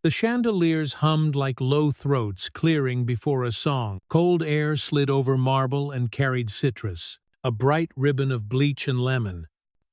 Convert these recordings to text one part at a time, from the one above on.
The chandeliers hummed like low throats clearing before a song. Cold air slid over marble and carried citrus, a bright ribbon of bleach and lemon.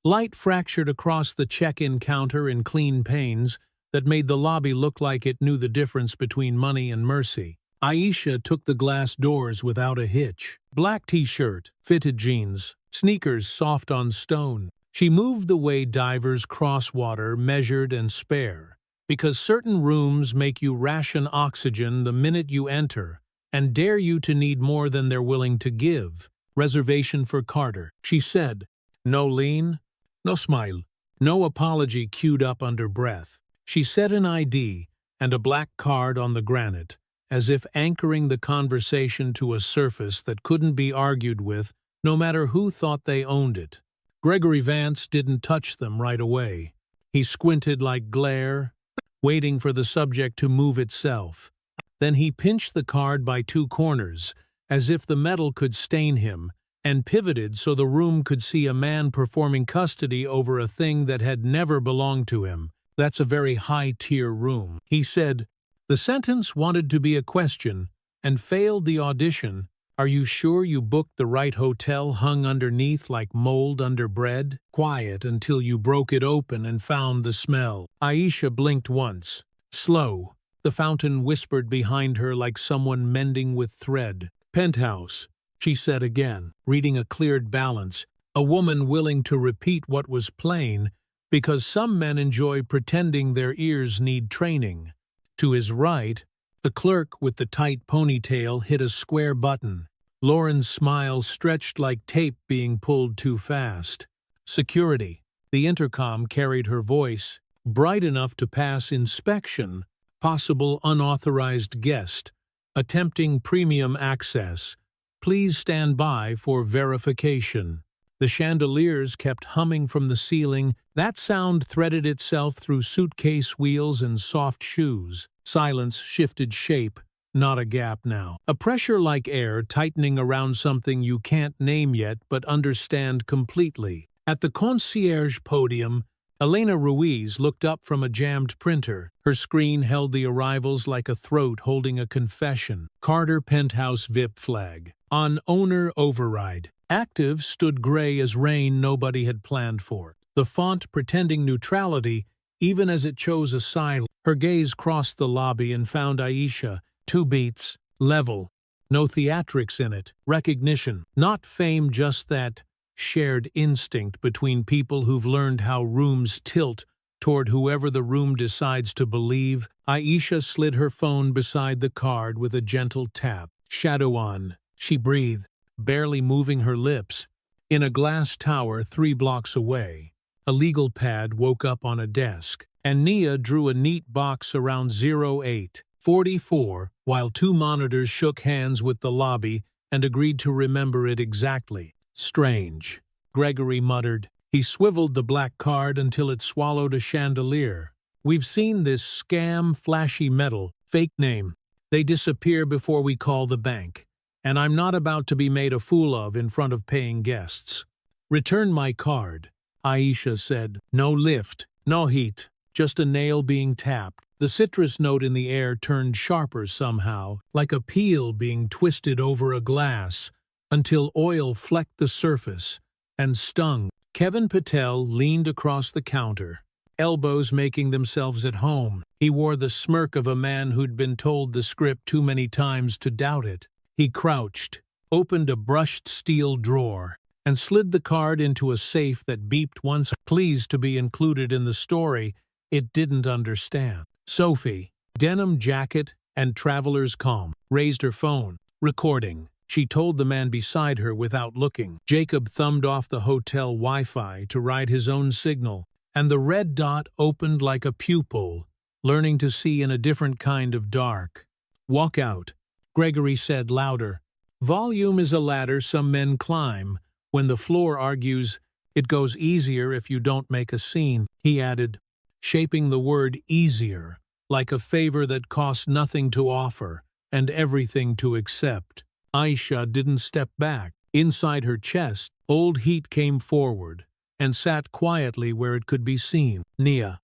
Light fractured across the check-in counter in clean panes that made the lobby look like it knew the difference between money and mercy. Aisha took the glass doors without a hitch. Black t-shirt, fitted jeans, sneakers soft on stone. She moved the way divers cross water, measured and spare, because certain rooms make you ration oxygen the minute you enter and dare you to need more than they're willing to give. Reservation for Carter, she said. No lean, no smile, no apology queued up under breath. She set an ID and a black card on the granite, as if anchoring the conversation to a surface that couldn't be argued with, no matter who thought they owned it. Gregory Vance didn't touch them right away. He squinted like glare, waiting for the subject to move itself. Then he pinched the card by two corners, as if the metal could stain him, and pivoted so the room could see a man performing custody over a thing that had never belonged to him. That's a very high-tier room, he said. The sentence wanted to be a question, and failed the audition. Are you sure you booked the right hotel hung underneath like mold under bread? Quiet until you broke it open and found the smell. Aisha blinked once. Slow. The fountain whispered behind her like someone mending with thread. Penthouse, she said again, reading a cleared balance, a woman willing to repeat what was plain, because some men enjoy pretending their ears need training. To his right, the clerk with the tight ponytail hit a square button. Lauren's smile stretched like tape being pulled too fast. Security. The intercom carried her voice, bright enough to pass inspection. Possible unauthorized guest. Attempting premium access. Please stand by for verification. The chandeliers kept humming from the ceiling. That sound threaded itself through suitcase wheels and soft shoes. Silence shifted shape, not a gap now. A pressure like air tightening around something you can't name yet but understand completely. At the concierge podium, Elena Ruiz looked up from a jammed printer. Her screen held the arrivals like a throat holding a confession. Carter Penthouse VIP flag. On owner override. Active stood gray as rain nobody had planned for. The font pretending neutrality, even as it chose a side. Her gaze crossed the lobby and found Aisha. 2 beats. Level. No theatrics in it. Recognition. Not fame, just that shared instinct between people who've learned how rooms tilt toward whoever the room decides to believe. Aisha slid her phone beside the card with a gentle tap. Shadow on. She breathed, barely moving her lips. In a glass tower 3 blocks away, a legal pad woke up on a desk, and Nia drew a neat box around 0844 while 2 monitors shook hands with the lobby and agreed to remember it exactly. Strange, Gregory muttered. He swiveled the black card until it swallowed a chandelier. We've seen this scam, flashy metal, fake name. They disappear before we call the bank. And I'm not about to be made a fool of in front of paying guests. Return my card, Aisha said. No lift, no heat, just a nail being tapped. The citrus note in the air turned sharper somehow, like a peel being twisted over a glass, until oil flecked the surface and stung. Kevin Patel leaned across the counter, elbows making themselves at home. He wore the smirk of a man who'd been told the script too many times to doubt it. He crouched, opened a brushed steel drawer, and slid the card into a safe that beeped once. Pleased to be included in the story it didn't understand. Sophie, denim jacket and traveler's calm, raised her phone. Recording. She told the man beside her without looking. Jacob thumbed off the hotel Wi-Fi to ride his own signal, and the red dot opened like a pupil, learning to see in a different kind of dark. Walk out, Gregory said louder. Volume is a ladder some men climb. When the floor argues, it goes easier if you don't make a scene, he added, shaping the word easier, like a favor that costs nothing to offer and everything to accept. Aisha didn't step back. Inside her chest, old heat came forward and sat quietly where it could be seen. Nia,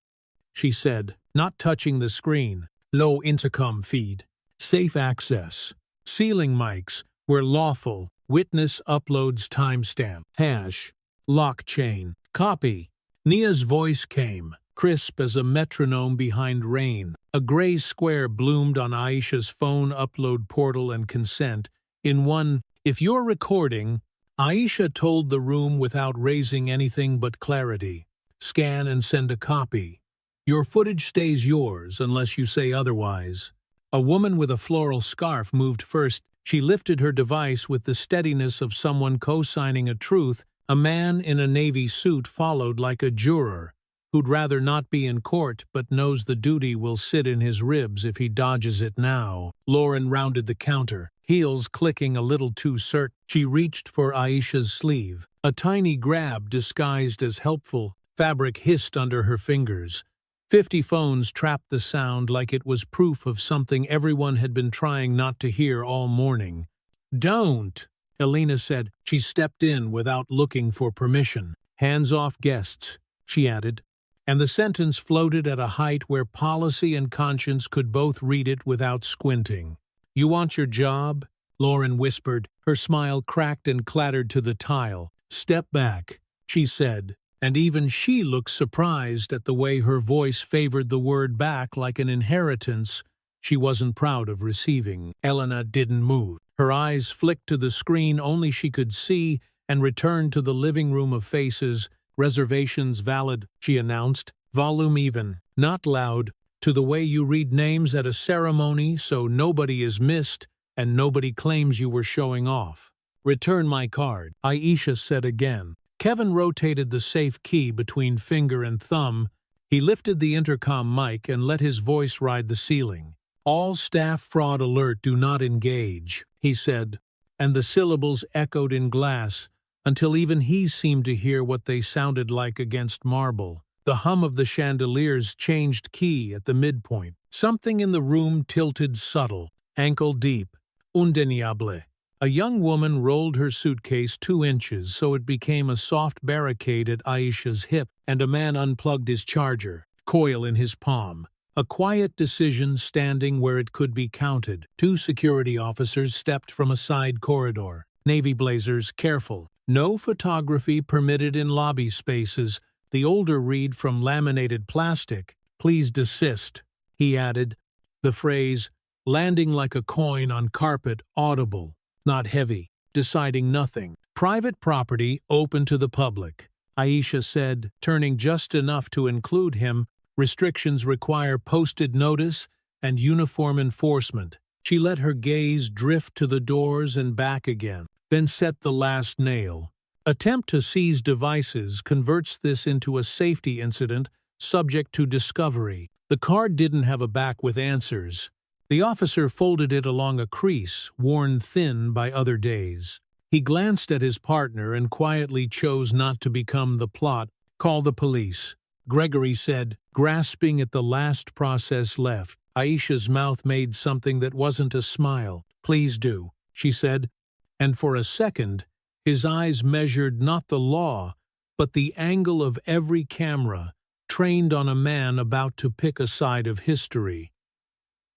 she said, not touching the screen. Low intercom feed. Safe access. Ceiling mics where lawful. Witness uploads timestamp. Hash. Lock chain. Copy. Nia's voice came, crisp as a metronome behind rain. A gray square bloomed on Aisha's phone upload portal and consent. In one, if you're recording, Aisha told the room without raising anything but clarity. Scan and send a copy. Your footage stays yours unless you say otherwise. A woman with a floral scarf moved first. She lifted her device with the steadiness of someone co-signing a truth. A man in a navy suit followed like a juror, who'd rather not be in court but knows the duty will sit in his ribs if he dodges it now. Lauren rounded the counter, heels clicking a little too certain. She reached for Aisha's sleeve. A tiny grab disguised as helpful. Fabric hissed under her fingers. 50 phones trapped the sound like it was proof of something everyone had been trying not to hear all morning. "Don't," Elena said. She stepped in without looking for permission. "Hands off guests," she added. And the sentence floated at a height where policy and conscience could both read it without squinting. "You want your job?" Lauren whispered. Her smile cracked and clattered to the tile. "Step back," she said. And even she looked surprised at the way her voice favored the word back like an inheritance she wasn't proud of receiving. Elena didn't move. Her eyes flicked to the screen only she could see and returned to the living room of faces. "Reservations valid," she announced. "Volume even, not loud, to the way you read names at a ceremony so nobody is missed and nobody claims you were showing off." "Return my card," Aisha said again. Kevin rotated the safe key between finger and thumb. He lifted the intercom mic and let his voice ride the ceiling. "All staff fraud alert, do not engage," he said, and the syllables echoed in glass until even he seemed to hear what they sounded like against marble. The hum of the chandeliers changed key at the midpoint. Something in the room tilted subtle, ankle deep, undeniable. A young woman rolled her suitcase 2 inches so it became a soft barricade at Aisha's hip, and a man unplugged his charger, coil in his palm. A quiet decision standing where it could be counted. 2 security officers stepped from a side corridor. Navy blazers, careful. No photography permitted in lobby spaces. The older read from laminated plastic. "Please desist," he added. The phrase, landing like a coin on carpet, audible. Not heavy, deciding nothing. "Private property open to the public," Aisha said, turning just enough to include him. "Restrictions require posted notice and uniform enforcement." She let her gaze drift to the doors and back again, then set the last nail. "Attempt to seize devices converts this into a safety incident subject to discovery." The card didn't have a back with answers. The officer folded it along a crease, worn thin by other days. He glanced at his partner and quietly chose not to become the plot. "Call the police," Gregory said, grasping at the last process left. Aisha's mouth made something that wasn't a smile. "Please do," she said, and for a second, his eyes measured not the law, but the angle of every camera, trained on a man about to pick a side of history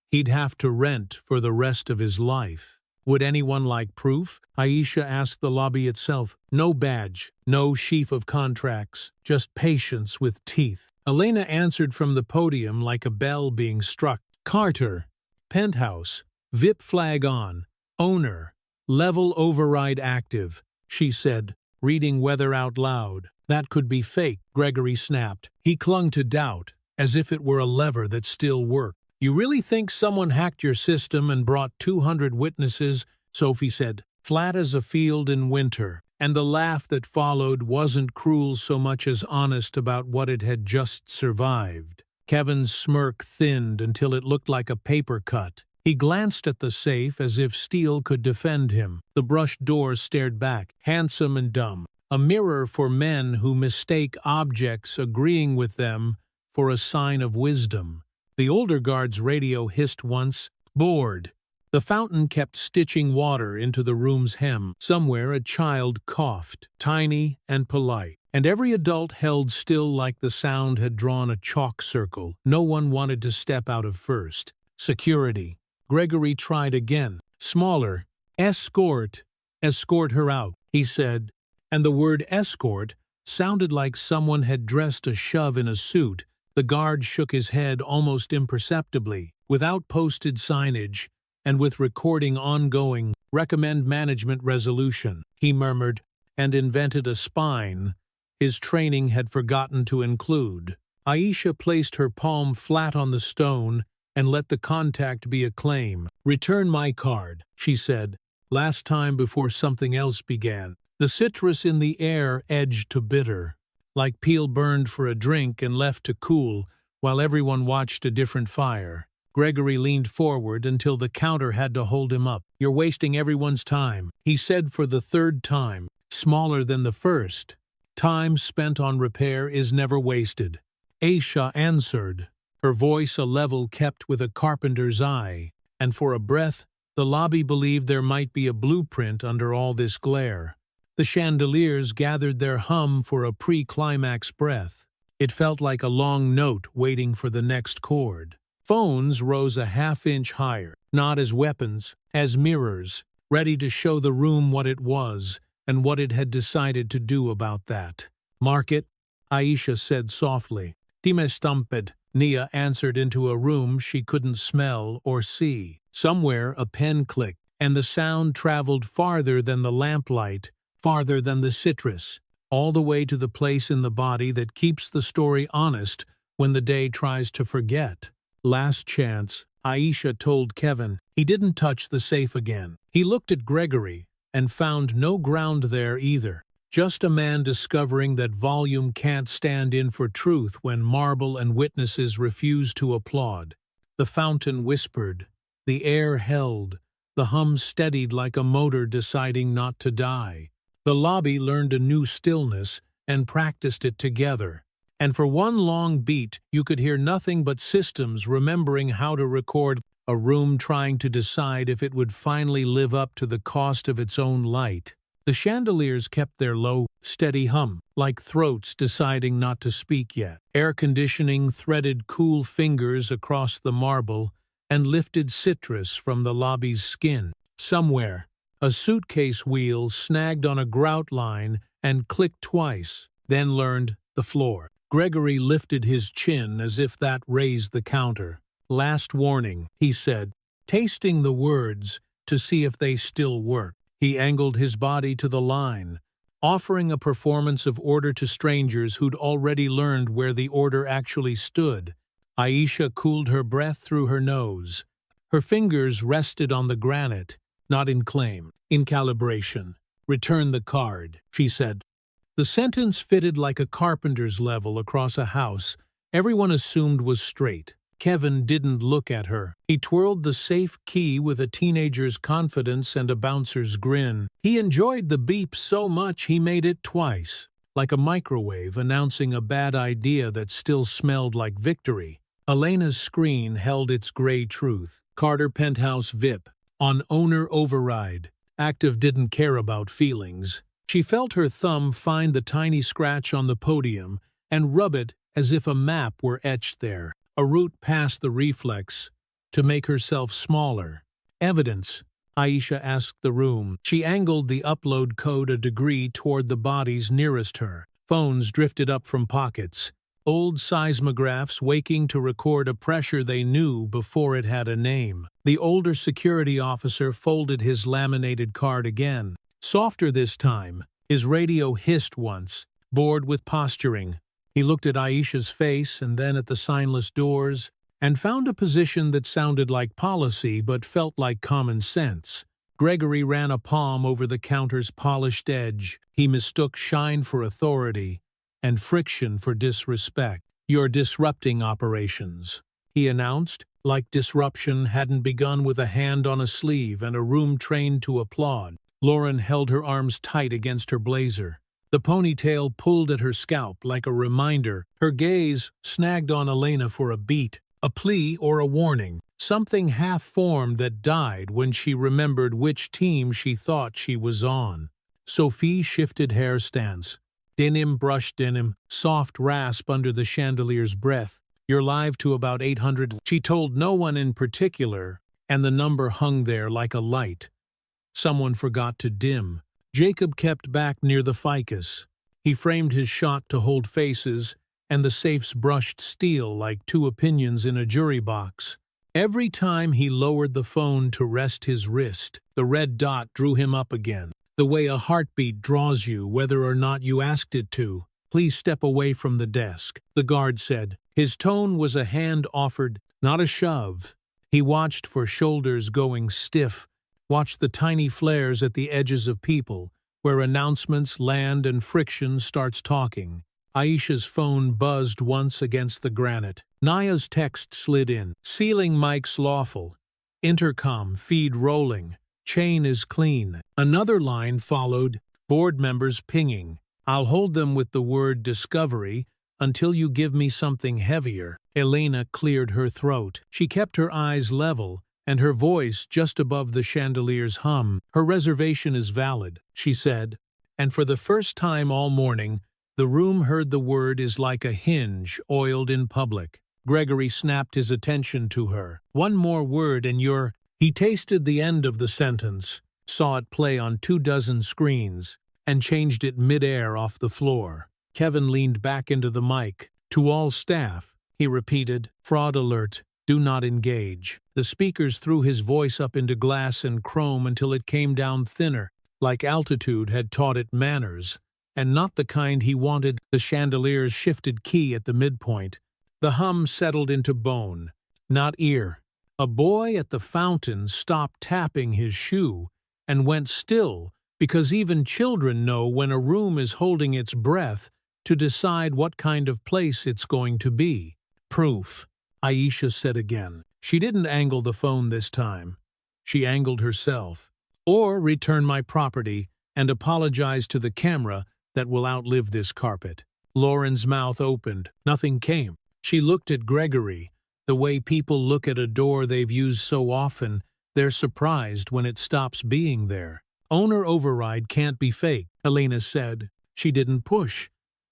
he'd have to rent for the rest of his life. Would anyone like proof? Aisha asked the lobby itself. No badge, no sheaf of contracts, just patience with teeth. Elena answered from the podium like a bell being struck. "Carter, penthouse, VIP flag on, owner, level override active," she said, reading weather out loud. "That could be fake," Gregory snapped. He clung to doubt, as if it were a lever that still worked. "You really think someone hacked your system and brought 200 witnesses?" Sophie said, flat as a field in winter, and the laugh that followed wasn't cruel so much as honest about what it had just survived. Kevin's smirk thinned until it looked like a paper cut. He glanced at the safe as if steel could defend him. The brushed door stared back, handsome and dumb, a mirror for men who mistake objects agreeing with them for a sign of wisdom. The older guard's radio hissed once, "Bored." The fountain kept stitching water into the room's hem. Somewhere a child coughed, tiny and polite, and every adult held still like the sound had drawn a chalk circle. No one wanted to step out of first. Security. Gregory tried again. Smaller. Escort. Escort her out, he said, and the word escort sounded like someone had dressed a shove in a suit. The guard shook his head almost imperceptibly. Without posted signage, and with recording ongoing, recommend management resolution, he murmured, and invented a spine his training had forgotten to include. Aisha placed her palm flat on the stone and let the contact be a claim. "Return my card," she said, last time before something else began. The citrus in the air edged to bitter, like peel burned for a drink and left to cool while everyone watched a different fire. Gregory leaned forward until the counter had to hold him up. "You're wasting everyone's time," he said for the third time, smaller than the first. "Time spent on repair is never wasted," Aisha answered, her voice a level kept with a carpenter's eye, and for a breath the lobby believed there might be a blueprint under all this glare. The chandeliers gathered their hum for a pre-climax breath. It felt like a long note waiting for the next chord. Phones rose a half-inch higher, not as weapons, as mirrors, ready to show the room what it was and what it had decided to do about that. "Mark it," Aisha said softly. "Time stamped," Nia answered into a room she couldn't smell or see. Somewhere a pen clicked, and the sound traveled farther than the lamplight, farther than the citrus, all the way to the place in the body that keeps the story honest when the day tries to forget. "Last chance," Aisha told Kevin. He didn't touch the safe again. He looked at Gregory and found no ground there either. Just a man discovering that volume can't stand in for truth when marble and witnesses refuse to applaud. The fountain whispered. The air held. The hum steadied like a motor deciding not to die. The lobby learned a new stillness and practiced it together. And for one long beat, you could hear nothing but systems remembering how to record, a room trying to decide if it would finally live up to the cost of its own light. The chandeliers kept their low, steady hum, like throats deciding not to speak yet. Air conditioning threaded cool fingers across the marble and lifted citrus from the lobby's skin. Somewhere, a suitcase wheel snagged on a grout line and clicked twice, then learned the floor. Gregory lifted his chin as if that raised the counter. "Last warning," he said, tasting the words to see if they still worked. He angled his body to the line, offering a performance of order to strangers who'd already learned where the order actually stood. Aisha cooled her breath through her nose. Her fingers rested on the granite, not in claim, in calibration. "Return the card," she said. The sentence fitted like a carpenter's level across a house everyone assumed was straight. Kevin didn't look at her. He twirled the safe key with a teenager's confidence and a bouncer's grin. He enjoyed the beep so much he made it twice, like a microwave announcing a bad idea that still smelled like victory. Elena's screen held its gray truth. Carter Penthouse VIP. On owner override. Active didn't care about feelings. She felt her thumb find the tiny scratch on the podium and rub it as if a map were etched there. A route past the reflex to make herself smaller. "Evidence," Aisha asked the room. She angled the upload code a degree toward the bodies nearest her. Phones drifted up from pockets. Old seismographs waking to record a pressure they knew before it had a name. The older security officer folded his laminated card again. Softer this time, his radio hissed once, bored with posturing. He looked at Aisha's face and then at the signless doors, and found a position that sounded like policy but felt like common sense. Gregory ran a palm over the counter's polished edge. He mistook shine for authority and friction for disrespect. "You're disrupting operations," he announced, like disruption hadn't begun with a hand on a sleeve and a room trained to applaud. Lauren held her arms tight against her blazer. The ponytail pulled at her scalp like a reminder. Her gaze snagged on Elena for a beat, a plea or a warning, something half-formed that died when she remembered which team she thought she was on. Sophie shifted hair stance. Denim brushed denim, soft rasp under the chandelier's breath. You're live to about 800. She told no one in particular, and the number hung there like a light. Someone forgot to dim. Jacob kept back near the ficus. He framed his shot to hold faces, and the safes brushed steel like two opinions in a jury box. Every time he lowered the phone to rest his wrist, the red dot drew him up again. The way a heartbeat draws you whether or not you asked it to. Please step away from the desk, the guard said. His tone was a hand offered, not a shove. He watched for shoulders going stiff, watched the tiny flares at the edges of people, where announcements land and friction starts talking. Aisha's phone buzzed once against the granite. Naya's text slid in. Ceiling mics lawful. Intercom feed rolling. Chain is clean. Another line followed, board members pinging. I'll hold them with the word discovery until you give me something heavier. Elena cleared her throat. She kept her eyes level and her voice just above the chandelier's hum. Her reservation is valid, she said, and for the first time all morning, the room heard the word is like a hinge oiled in public. Gregory snapped his attention to her. One more word and you're... He tasted the end of the sentence, saw it play on 24 screens, and changed it mid-air off the floor. Kevin leaned back into the mic. To all staff, he repeated, fraud alert, do not engage. The speakers threw his voice up into glass and chrome until it came down thinner, like altitude had taught it manners, and not the kind he wanted. The chandeliers shifted key at the midpoint. The hum settled into bone, not ear. A boy at the fountain stopped tapping his shoe and went still, because even children know when a room is holding its breath to decide what kind of place it's going to be. Proof, Aisha said again. She didn't angle the phone this time. She angled herself. Or return my property and apologize to the camera that will outlive this carpet. Lauren's mouth opened. Nothing came. She looked at Gregory. The way people look at a door they've used so often, they're surprised when it stops being there. Owner override can't be faked, Elena said. She didn't push.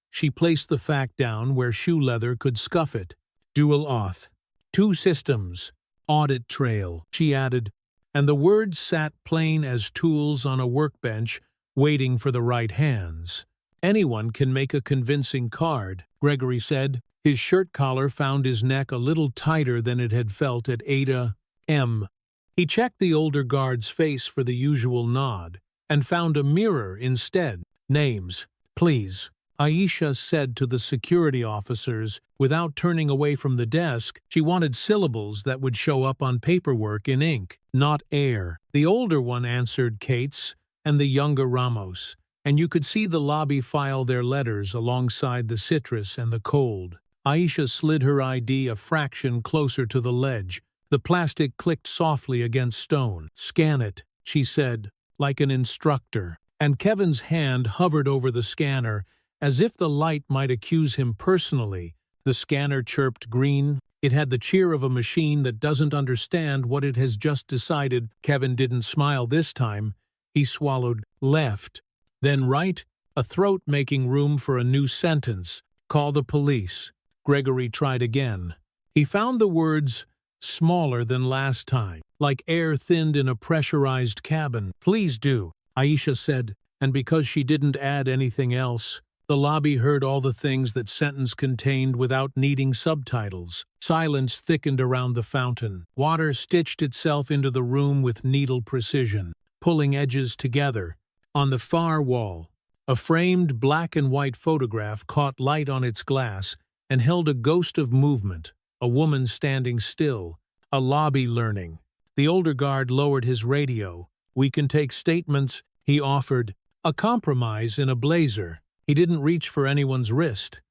She placed the fact down where shoe leather could scuff it. Dual auth. 2 systems. Audit trail, she added, and the words sat plain as tools on a workbench, waiting for the right hands. Anyone can make a convincing card, Gregory said. His shirt collar found his neck a little tighter than it had felt at 8 a.m. He checked the older guard's face for the usual nod, and found a mirror instead. Names, please, Aisha said to the security officers. Without turning away from the desk, she wanted syllables that would show up on paperwork in ink, not air. The older one answered Kate's, and the younger Ramos, and you could see the lobby file their letters alongside the citrus and the cold. Aisha slid her ID a fraction closer to the ledge. The plastic clicked softly against stone. Scan it, she said, like an instructor. And Kevin's hand hovered over the scanner, as if the light might accuse him personally. The scanner chirped green. It had the cheer of a machine that doesn't understand what it has just decided. Kevin didn't smile this time. He swallowed left, then right, a throat making room for a new sentence. Call the police. Gregory tried again. He found the words smaller than last time, like air thinned in a pressurized cabin. Please do, Aisha said, and because she didn't add anything else, the lobby heard all the things that sentence contained without needing subtitles. Silence thickened around the fountain. Water stitched itself into the room with needle precision, pulling edges together. On the far wall, a framed black and white photograph caught light on its glass and held a ghost of movement, a woman standing still, a lobby learning. The older guard lowered his radio. We can take statements, he offered, a compromise in a blazer. He didn't reach for anyone's wrist.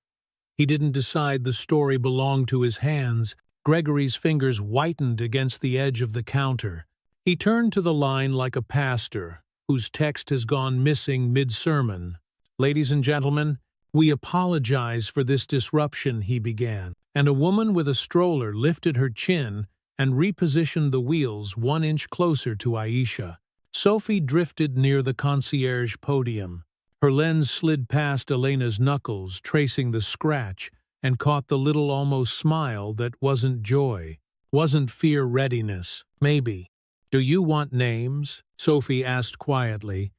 He didn't decide the story belonged to his hands. Gregory's fingers whitened against the edge of the counter. He turned to the line like a pastor whose text has gone missing mid-sermon. Ladies and gentlemen, we apologize for this disruption, he began, and a woman with a stroller lifted her chin and repositioned the wheels 1 inch closer to Aisha. Sophie drifted near the concierge podium. Her lens slid past Elena's knuckles, tracing the scratch, and caught the little almost smile that wasn't joy, wasn't fear, readiness, maybe. "Do you want names?" Sophie asked quietly.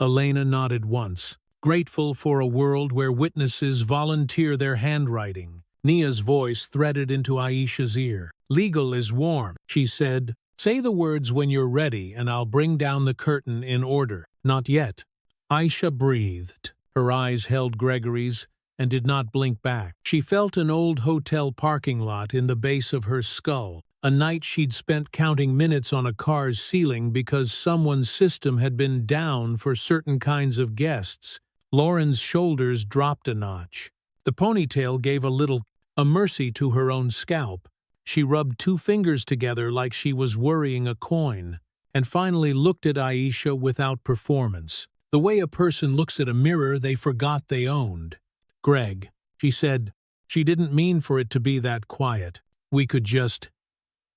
Elena nodded once, grateful for a world where witnesses volunteer their handwriting. Nia's voice threaded into Aisha's ear. "Legal is warm," she said. "Say the words when you're ready and I'll bring down the curtain in order." "Not yet." Aisha breathed. Her eyes held Gregory's and did not blink back. She felt an old hotel parking lot in the base of her skull, a night she'd spent counting minutes on a car's ceiling because someone's system had been down for certain kinds of guests. Lauren's shoulders dropped a notch. The ponytail gave a mercy to her own scalp. She rubbed two fingers together like she was worrying a coin, and finally looked at Aisha without performance. The way a person looks at a mirror they forgot they owned. "Greg," she said. She didn't mean for it to be that quiet. "We could just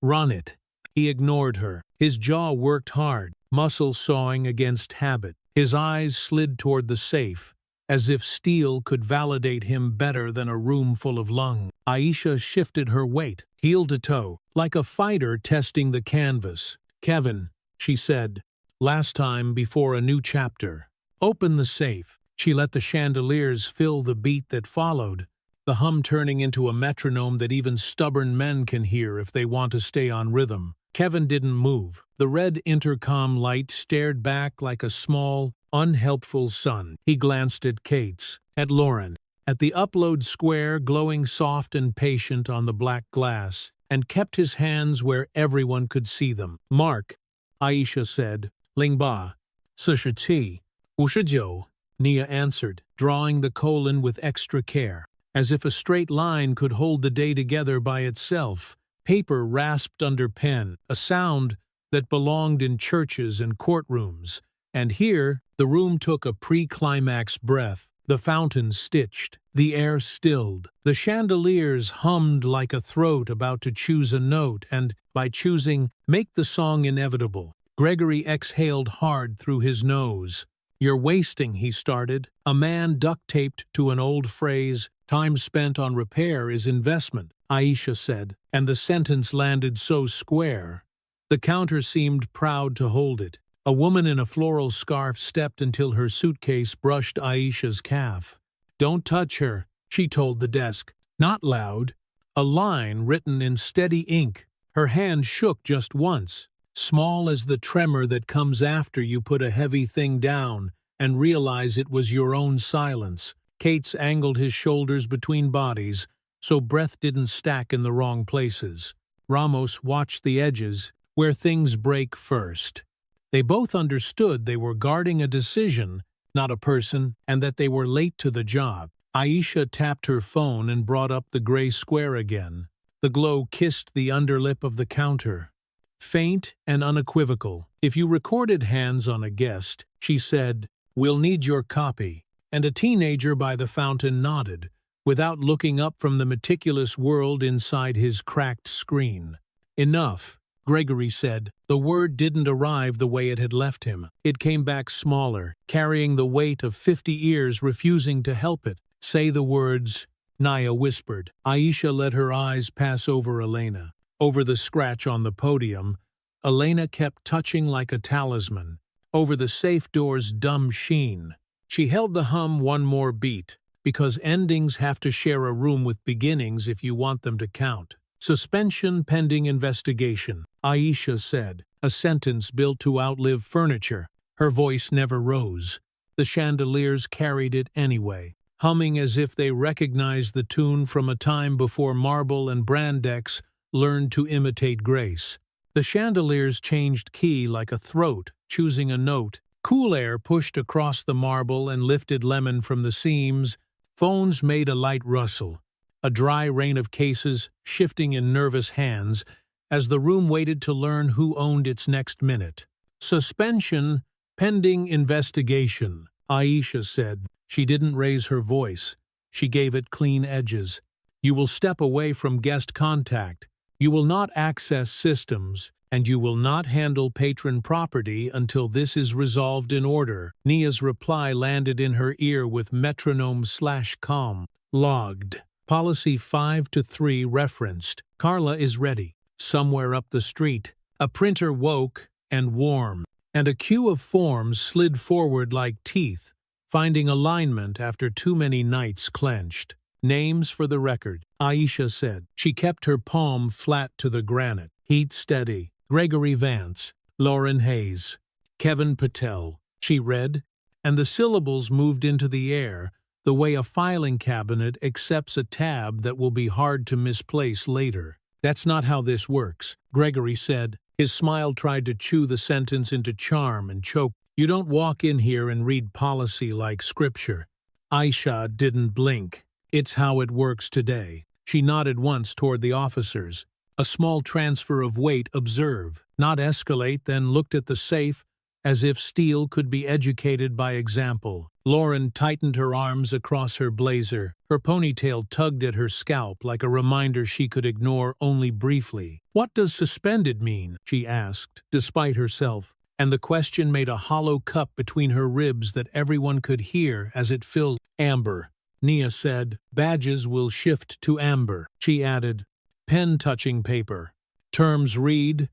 run it." He ignored her. His jaw worked hard, muscle sawing against habit. His eyes slid toward the safe, as if steel could validate him better than a room full of lungs. Aisha shifted her weight, heel to toe, like a fighter testing the canvas. "Kevin," she said, last time before a new chapter. "Open the safe." She let the chandeliers fill the beat that followed, the hum turning into a metronome that even stubborn men can hear if they want to stay on rhythm. Kevin didn't move. The red intercom light stared back like a small, unhelpful sun. He glanced at Kate's, at Lauren, at the upload square glowing soft and patient on the black glass, and kept his hands where everyone could see them. "Mark," Aisha said. "Lingba. 47. 59. Nia answered, drawing the colon with extra care, as if a straight line could hold the day together by itself. Paper rasped under pen, a sound that belonged in churches and courtrooms, and here the room took a pre-climax breath. The fountain stitched, the air stilled, the chandeliers hummed like a throat about to choose a note and, by choosing, make the song inevitable. Gregory exhaled hard through his nose. "You're wasting," he started. A man duct-taped to an old phrase, "Time spent on repair is investment," Aisha said, and the sentence landed so square. The counter seemed proud to hold it. A woman in a floral scarf stepped until her suitcase brushed Aisha's calf. "Don't touch her," she told the desk. Not loud. A line written in steady ink. Her hand shook just once, small as the tremor that comes after you put a heavy thing down and realize it was your own silence. Kate's angled his shoulders between bodies, so breath didn't stack in the wrong places. Ramos watched the edges, where things break first. They both understood they were guarding a decision, not a person, and that they were late to the job. Aisha tapped her phone and brought up the gray square again. The glow kissed the underlip of the counter. Faint and unequivocal. "If you recorded hands on a guest," she said, "we'll need your copy." And a teenager by the fountain nodded, without looking up from the meticulous world inside his cracked screen. "Enough," Gregory said. The word didn't arrive the way it had left him. It came back smaller, carrying the weight of 50 ears refusing to help it. "Say the words," Nia whispered. Aisha let her eyes pass over Elena. Over the scratch on the podium, Elena kept touching like a talisman. Over the safe door's dumb sheen. She held the hum one more beat, because endings have to share a room with beginnings if you want them to count. "Suspension pending investigation," Aisha said, a sentence built to outlive furniture. Her voice never rose. The chandeliers carried it anyway, humming as if they recognized the tune from a time before marble and brandex learned to imitate grace. The chandeliers changed key like a throat, choosing a note. Cool air pushed across the marble and lifted lemon from the seams. Phones made a light rustle. A dry rain of cases shifting in nervous hands as the room waited to learn who owned its next minute. "Suspension pending investigation," Aisha said. She didn't raise her voice. She gave it clean edges. "You will step away from guest contact. You will not access systems, and you will not handle patron property until this is resolved in order." Nia's reply landed in her ear with metronome/calm. "Logged." Policy 5-3 referenced. Carla is ready. Somewhere up the street, a printer woke and warm, and a queue of forms slid forward like teeth, finding alignment after too many nights clenched. Names for the record, Aisha said. She kept her palm flat to the granite. Heat steady. Gregory Vance, Lauren Hayes, Kevin Patel. She read, and the syllables moved into the air, the way a filing cabinet accepts a tab that will be hard to misplace later. That's not how this works, Gregory said. His smile tried to chew the sentence into charm and choke. You don't walk in here and read policy like scripture. Aisha didn't blink. It's how it works today. She nodded once toward the officers. A small transfer of weight, observe, not escalate, then looked at the safe, as if steel could be educated by example. Lauren tightened her arms across her blazer. Her ponytail tugged at her scalp like a reminder she could ignore only briefly. What does suspended mean? She asked, despite herself, and the question made a hollow cup between her ribs that everyone could hear as it filled. Amber, Nia said. Badges will shift to amber. She added, pen touching paper. Terms read,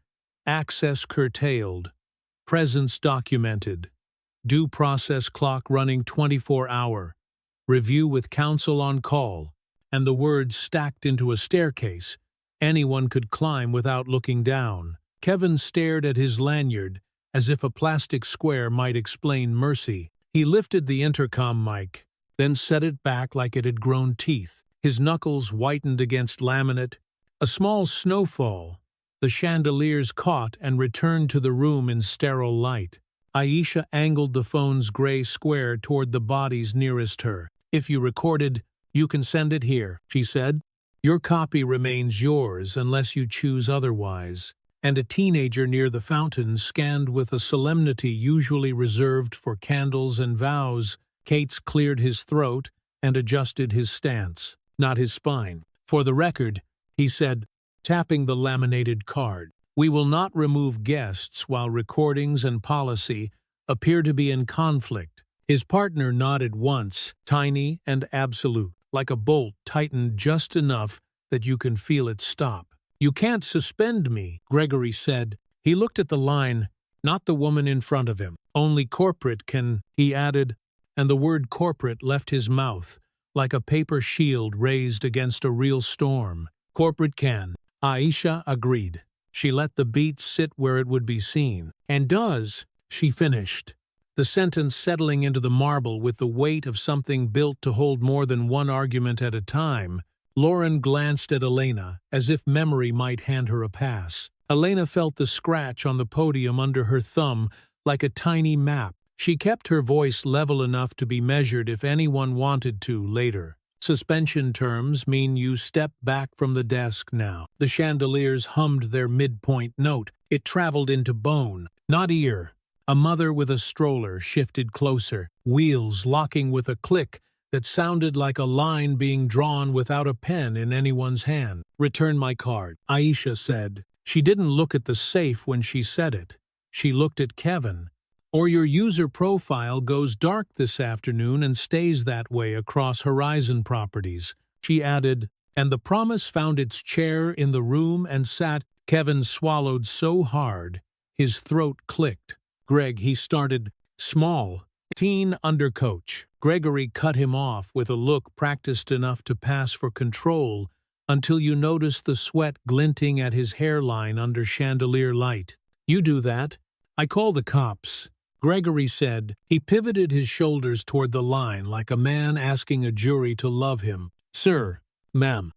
access curtailed. Presence documented. Due process clock running 24-hour. Review with counsel on call. And the words stacked into a staircase anyone could climb without looking down. Kevin stared at his lanyard as if a plastic square might explain mercy. He lifted the intercom mic, then set it back like it had grown teeth. His knuckles whitened against laminate. A small snowfall. The chandeliers caught and returned to the room in sterile light. Aisha angled the phone's gray square toward the bodies nearest her. If you recorded, you can send it here, she said. Your copy remains yours unless you choose otherwise. And a teenager near the fountain scanned with a solemnity usually reserved for candles and vows. Cates cleared his throat and adjusted his stance, not his spine. For the record, he said, tapping the laminated card, we will not remove guests while recordings and policy appear to be in conflict. His partner nodded once, tiny and absolute, like a bolt tightened just enough that you can feel it stop. You can't suspend me, Gregory said. He looked at the line, not the woman in front of him. Only corporate can, he added, and the word corporate left his mouth, like a paper shield raised against a real storm. Corporate can. Aisha agreed. She let the beat sit where it would be seen. And does, she finished, the sentence settling into the marble with the weight of something built to hold more than one argument at a time. Lauren glanced at Elena, as if memory might hand her a pass. Elena felt the scratch on the podium under her thumb like a tiny map. She kept her voice level enough to be measured if anyone wanted to later. Suspension terms mean you step back from the desk now. The chandeliers hummed their midpoint note. It traveled into bone, not ear. A mother with a stroller shifted closer, wheels locking with a click that sounded like a line being drawn without a pen in anyone's hand. Return my card, Aisha said. She didn't look at the safe when she said it. She looked at Kevin. Or your user profile goes dark this afternoon and stays that way across Horizon Properties. She added, and the promise found its chair in the room and sat. Kevin swallowed so hard, his throat clicked. Greg, he started, small, teen undercoach. Gregory cut him off with a look practiced enough to pass for control until you noticed the sweat glinting at his hairline under chandelier light. You do that. I call the cops. Gregory said. He pivoted his shoulders toward the line like a man asking a jury to love him. Sir, ma'am,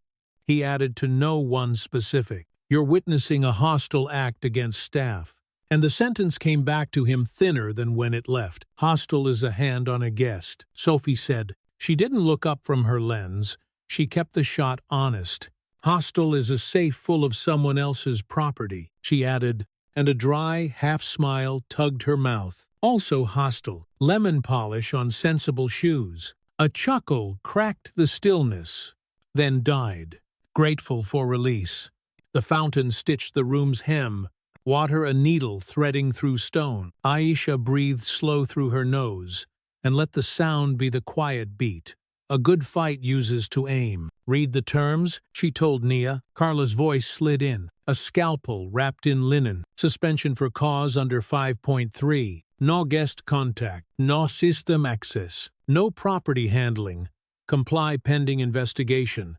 he added to no one specific. You're witnessing a hostile act against staff. And the sentence came back to him thinner than when it left. Hostile is a hand on a guest, Sophie said. She didn't look up from her lens. She kept the shot honest. Hostile is a safe full of someone else's property, she added, and a dry half-smile tugged her mouth. Also hostile, lemon polish on sensible shoes. A chuckle cracked the stillness, then died, grateful for release. The fountain stitched the room's hem, water a needle threading through stone. Aisha breathed slow through her nose and let the sound be the quiet beat. a good fight uses to aim. Read the terms, she told Nia. Carla's voice slid in. A scalpel wrapped in linen. Suspension for cause under 5.3. No guest contact. No system access. No property handling. Comply pending investigation.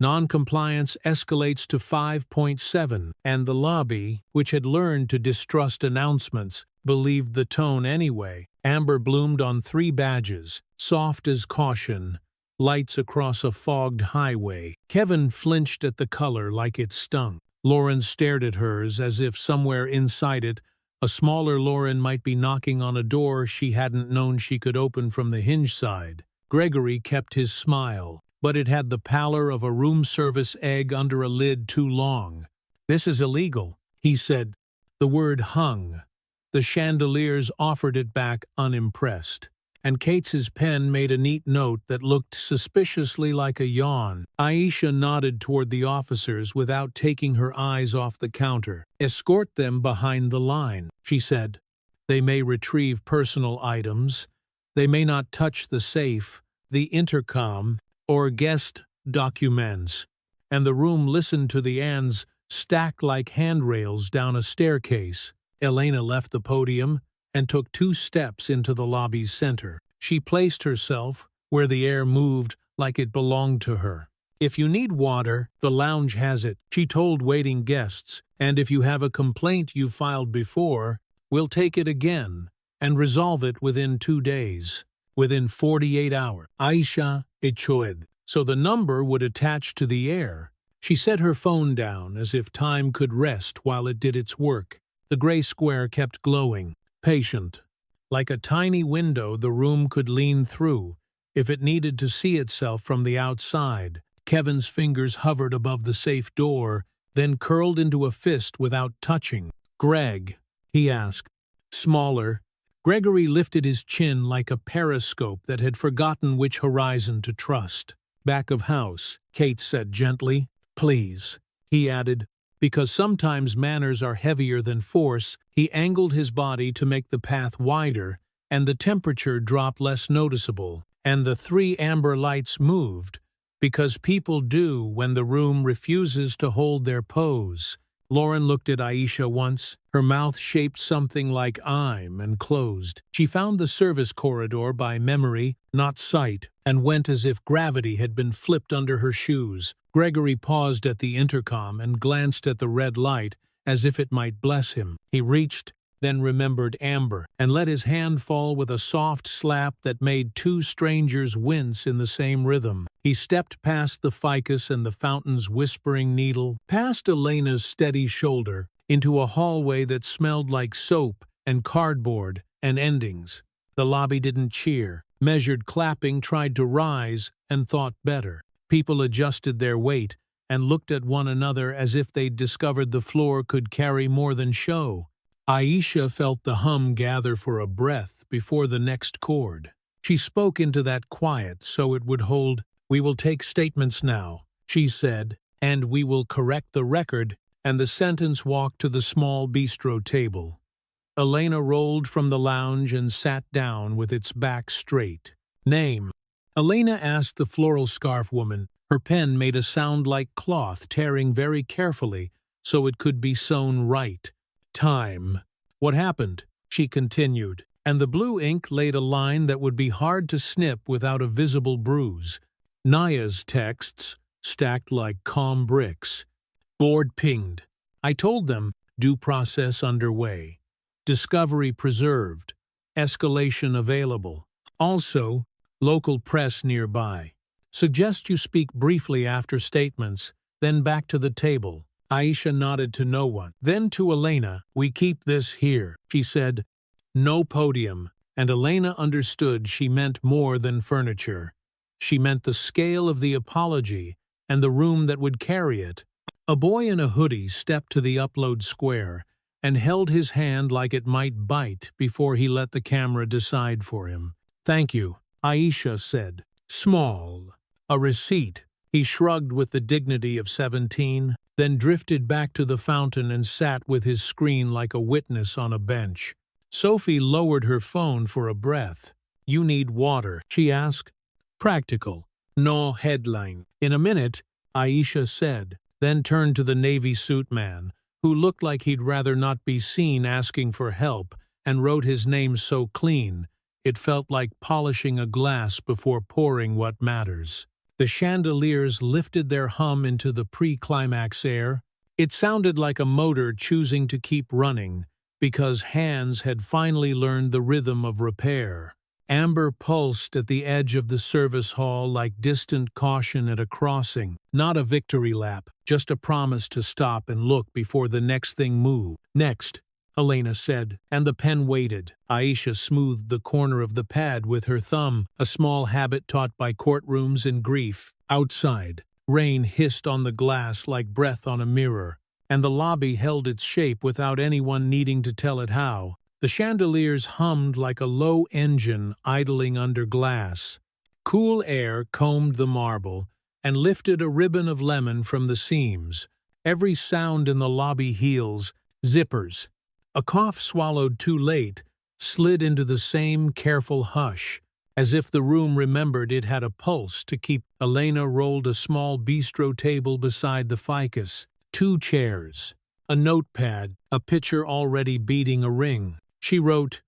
Non-compliance escalates to 5.7, and the lobby, which had learned to distrust announcements, believed the tone anyway. Amber bloomed on 3 badges, soft as caution, lights across a fogged highway. Kevin flinched at the color like it stung. Lauren stared at hers as if somewhere inside it, a smaller Lauren might be knocking on a door she hadn't known she could open from the hinge side. Gregory kept his smile, but it had the pallor of a room service egg under a lid too long. "This is illegal," he said. The word hung. The chandeliers offered it back unimpressed, and Kate's pen made a neat note that looked suspiciously like a yawn. Aisha nodded toward the officers without taking her eyes off the counter. "Escort them behind the line," she said. "They may retrieve personal items. They may not touch the safe, the intercom, or guest documents." And the room listened to the ands stacked like handrails down a staircase. Elena left the podium and took 2 steps into the lobby's center. She placed herself where the air moved like it belonged to her. "If you need water, the lounge has it," she told waiting guests, "and if you have a complaint you filed before, we'll take it again and resolve it within 2 days. Within 48 hours. Aisha Ichoed." So the number would attach to the air. She set her phone down as if time could rest while it did its work. The gray square kept glowing, patient. Like a tiny window the room could lean through if it needed to see itself from the outside. Kevin's fingers hovered above the safe door, then curled into a fist without touching. "Greg?" he asked. Smaller. Gregory lifted his chin like a periscope that had forgotten which horizon to trust. "Back of house," Kate said gently. "Please," he added. Because sometimes manners are heavier than force, he angled his body to make the path wider, and the temperature drop less noticeable, and the 3 amber lights moved, because people do when the room refuses to hold their pose. Lauren looked at Aisha once, her mouth shaped something like "I'm" and closed. She found the service corridor by memory, not sight, and went as if gravity had been flipped under her shoes. Gregory paused at the intercom and glanced at the red light as if it might bless him. He reached, then remembered Amber, and let his hand fall with a soft slap that made 2 strangers wince in the same rhythm. He stepped past the ficus and the fountain's whispering needle, past Elena's steady shoulder, into a hallway that smelled like soap and cardboard and endings. The lobby didn't cheer. Measured clapping tried to rise and thought better. People adjusted their weight and looked at one another as if they'd discovered the floor could carry more than show. Aisha felt the hum gather for a breath before the next chord. She spoke into that quiet so it would hold. "We will take statements now," she said, "and we will correct the record," and the sentence walked to the small bistro table. Elena rolled from the lounge and sat down with its back straight. "Name?" Elena asked the floral scarf woman. Her pen made a sound like cloth tearing very carefully so it could be sewn right. "Time." "What happened?" she continued, and the blue ink laid a line that would be hard to snip without a visible bruise. Naya's texts, stacked like calm bricks. Board pinged. "I told them, due process underway. Discovery preserved. Escalation available. Also, local press nearby. Suggest you speak briefly after statements, then back to the table." Aisha nodded to no one. Then to Elena. "We keep this here," she said. "No podium." And Elena understood she meant more than furniture. She meant the scale of the apology and the room that would carry it. A boy in a hoodie stepped to the upload square and held his hand like it might bite before he let the camera decide for him. "Thank you," Aisha said. "Small. A receipt." He shrugged with the dignity of 17, then drifted back to the fountain and sat with his screen like a witness on a bench. Sophie lowered her phone for a breath. "You need water?" she asked. Practical. No headline. In a minute, Aisha said, then turned to the navy suit man, who looked like he'd rather not be seen asking for help, and wrote his name so clean, it felt like polishing a glass before pouring what matters. The chandeliers lifted their hum into the pre-climax air. It sounded like a motor choosing to keep running, because hands had finally learned the rhythm of repair. Amber pulsed at the edge of the service hall like distant caution at a crossing, not a victory lap, just a promise to stop and look before the next thing moved. Next, Elena said, and the pen waited. Aisha smoothed the corner of the pad with her thumb, a small habit taught by courtrooms in grief. Outside, rain hissed on the glass like breath on a mirror, and the lobby held its shape without anyone needing to tell it how. The chandeliers hummed like a low engine idling under glass. Cool air combed the marble and lifted a ribbon of lemon from the seams. Every sound in the lobby heels, zippers. A cough swallowed too late slid into the same careful hush, as if the room remembered it had a pulse to keep. Elena rolled a small bistro table beside the ficus, 2 chairs, a notepad, a pitcher already beating a ring. She wrote,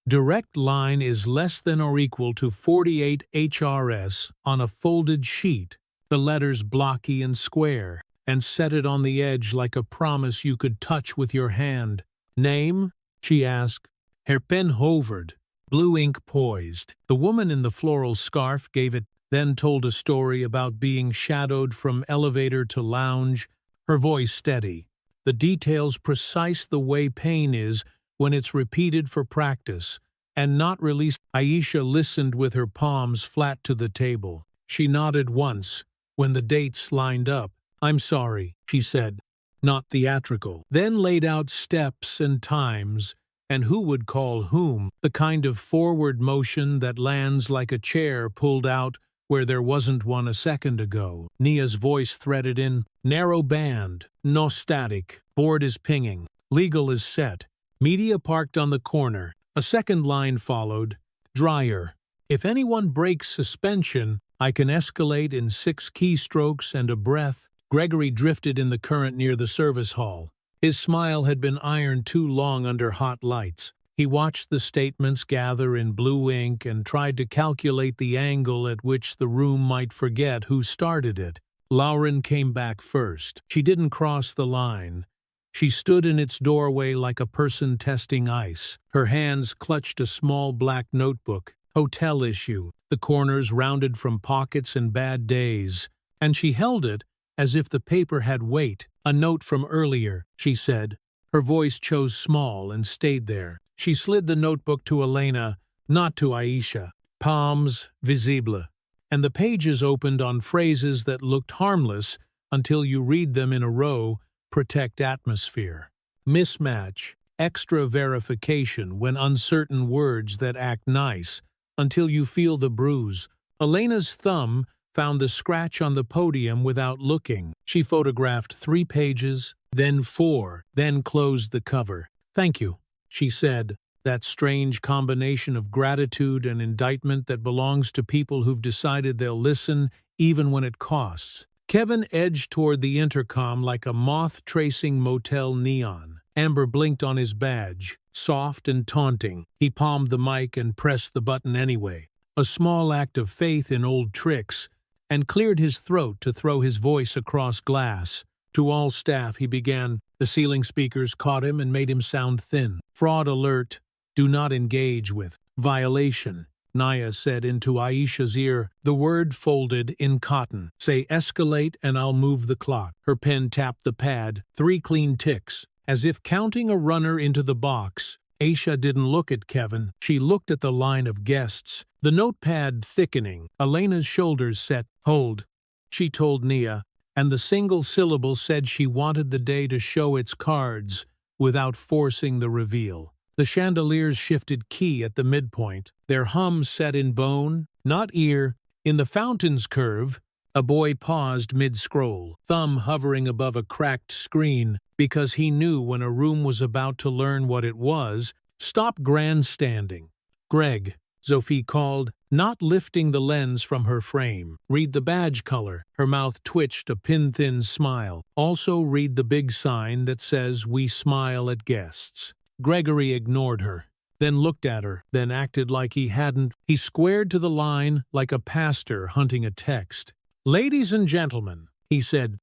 "Direct line is less than or equal to 48 HRS" on a folded sheet, the letters blocky and square, and set it on the edge like a promise you could touch with your hand. "Name?" she asked. Her pen hovered, blue ink poised. The woman in the floral scarf gave it, then told a story about being shadowed from elevator to lounge, her voice steady, the details precise the way pain is when it's repeated for practice, and not released. Aisha listened with her palms flat to the table. She nodded once, when the dates lined up. "I'm sorry," she said, not theatrical. Then laid out steps and times, and who would call whom, the kind of forward motion that lands like a chair pulled out where there wasn't one a second ago. Nia's voice threaded in, "Narrow band, no static, board is pinging, legal is set." Media parked on the corner. A second line followed, drier. "If anyone breaks suspension, I can escalate in 6 keystrokes and a breath." Gregory drifted in the current near the service hall. His smile had been ironed too long under hot lights. He watched the statements gather in blue ink and tried to calculate the angle at which the room might forget who started it. Lauren came back first. She didn't cross the line. She stood in its doorway like a person testing ice. Her hands clutched a small black notebook, hotel issue, the corners rounded from pockets and bad days, and she held it as if the paper had weight. "A note from earlier," she said. Her voice chose small and stayed there. She slid the notebook to Elena, not to Aisha. Palms visible. And the pages opened on phrases that looked harmless until you read them in a row. Protect atmosphere. Mismatch. Extra verification when uncertain words that act nice, until you feel the bruise. Elena's thumb found the scratch on the podium without looking. She photographed 3 pages, then 4, then closed the cover. "Thank you," she said, that strange combination of gratitude and indictment that belongs to people who've decided they'll listen even when it costs. Kevin edged toward the intercom like a moth tracing motel neon. Amber blinked on his badge, soft and taunting. He palmed the mic and pressed the button anyway, a small act of faith in old tricks, and cleared his throat to throw his voice across glass. To all staff he began. The ceiling speakers caught him and made him sound thin. "Fraud alert. Do not engage with. Violation." Nia said into Aisha's ear, the word folded in cotton. "Say escalate and I'll move the clock." Her pen tapped the pad, 3 clean ticks, as if counting a runner into the box. Aisha didn't look at Kevin. She looked at the line of guests. The notepad thickening. Elena's shoulders set. "Hold," she told Nia, and the single syllable said she wanted the day to show its cards without forcing the reveal. The chandeliers shifted key at the midpoint, their hum set in bone, not ear. In the fountain's curve, a boy paused mid-scroll, thumb hovering above a cracked screen, because he knew when a room was about to learn what it was. "Stop grandstanding." "Greg," Sophie called, not lifting the lens from her frame. Read the badge color. Her mouth twitched a pin-thin smile. Also read the big sign that says, "We smile at guests." Gregory ignored her, then looked at her, then acted like he hadn't. He squared to the line like a pastor hunting a text. "Ladies and gentlemen," he said,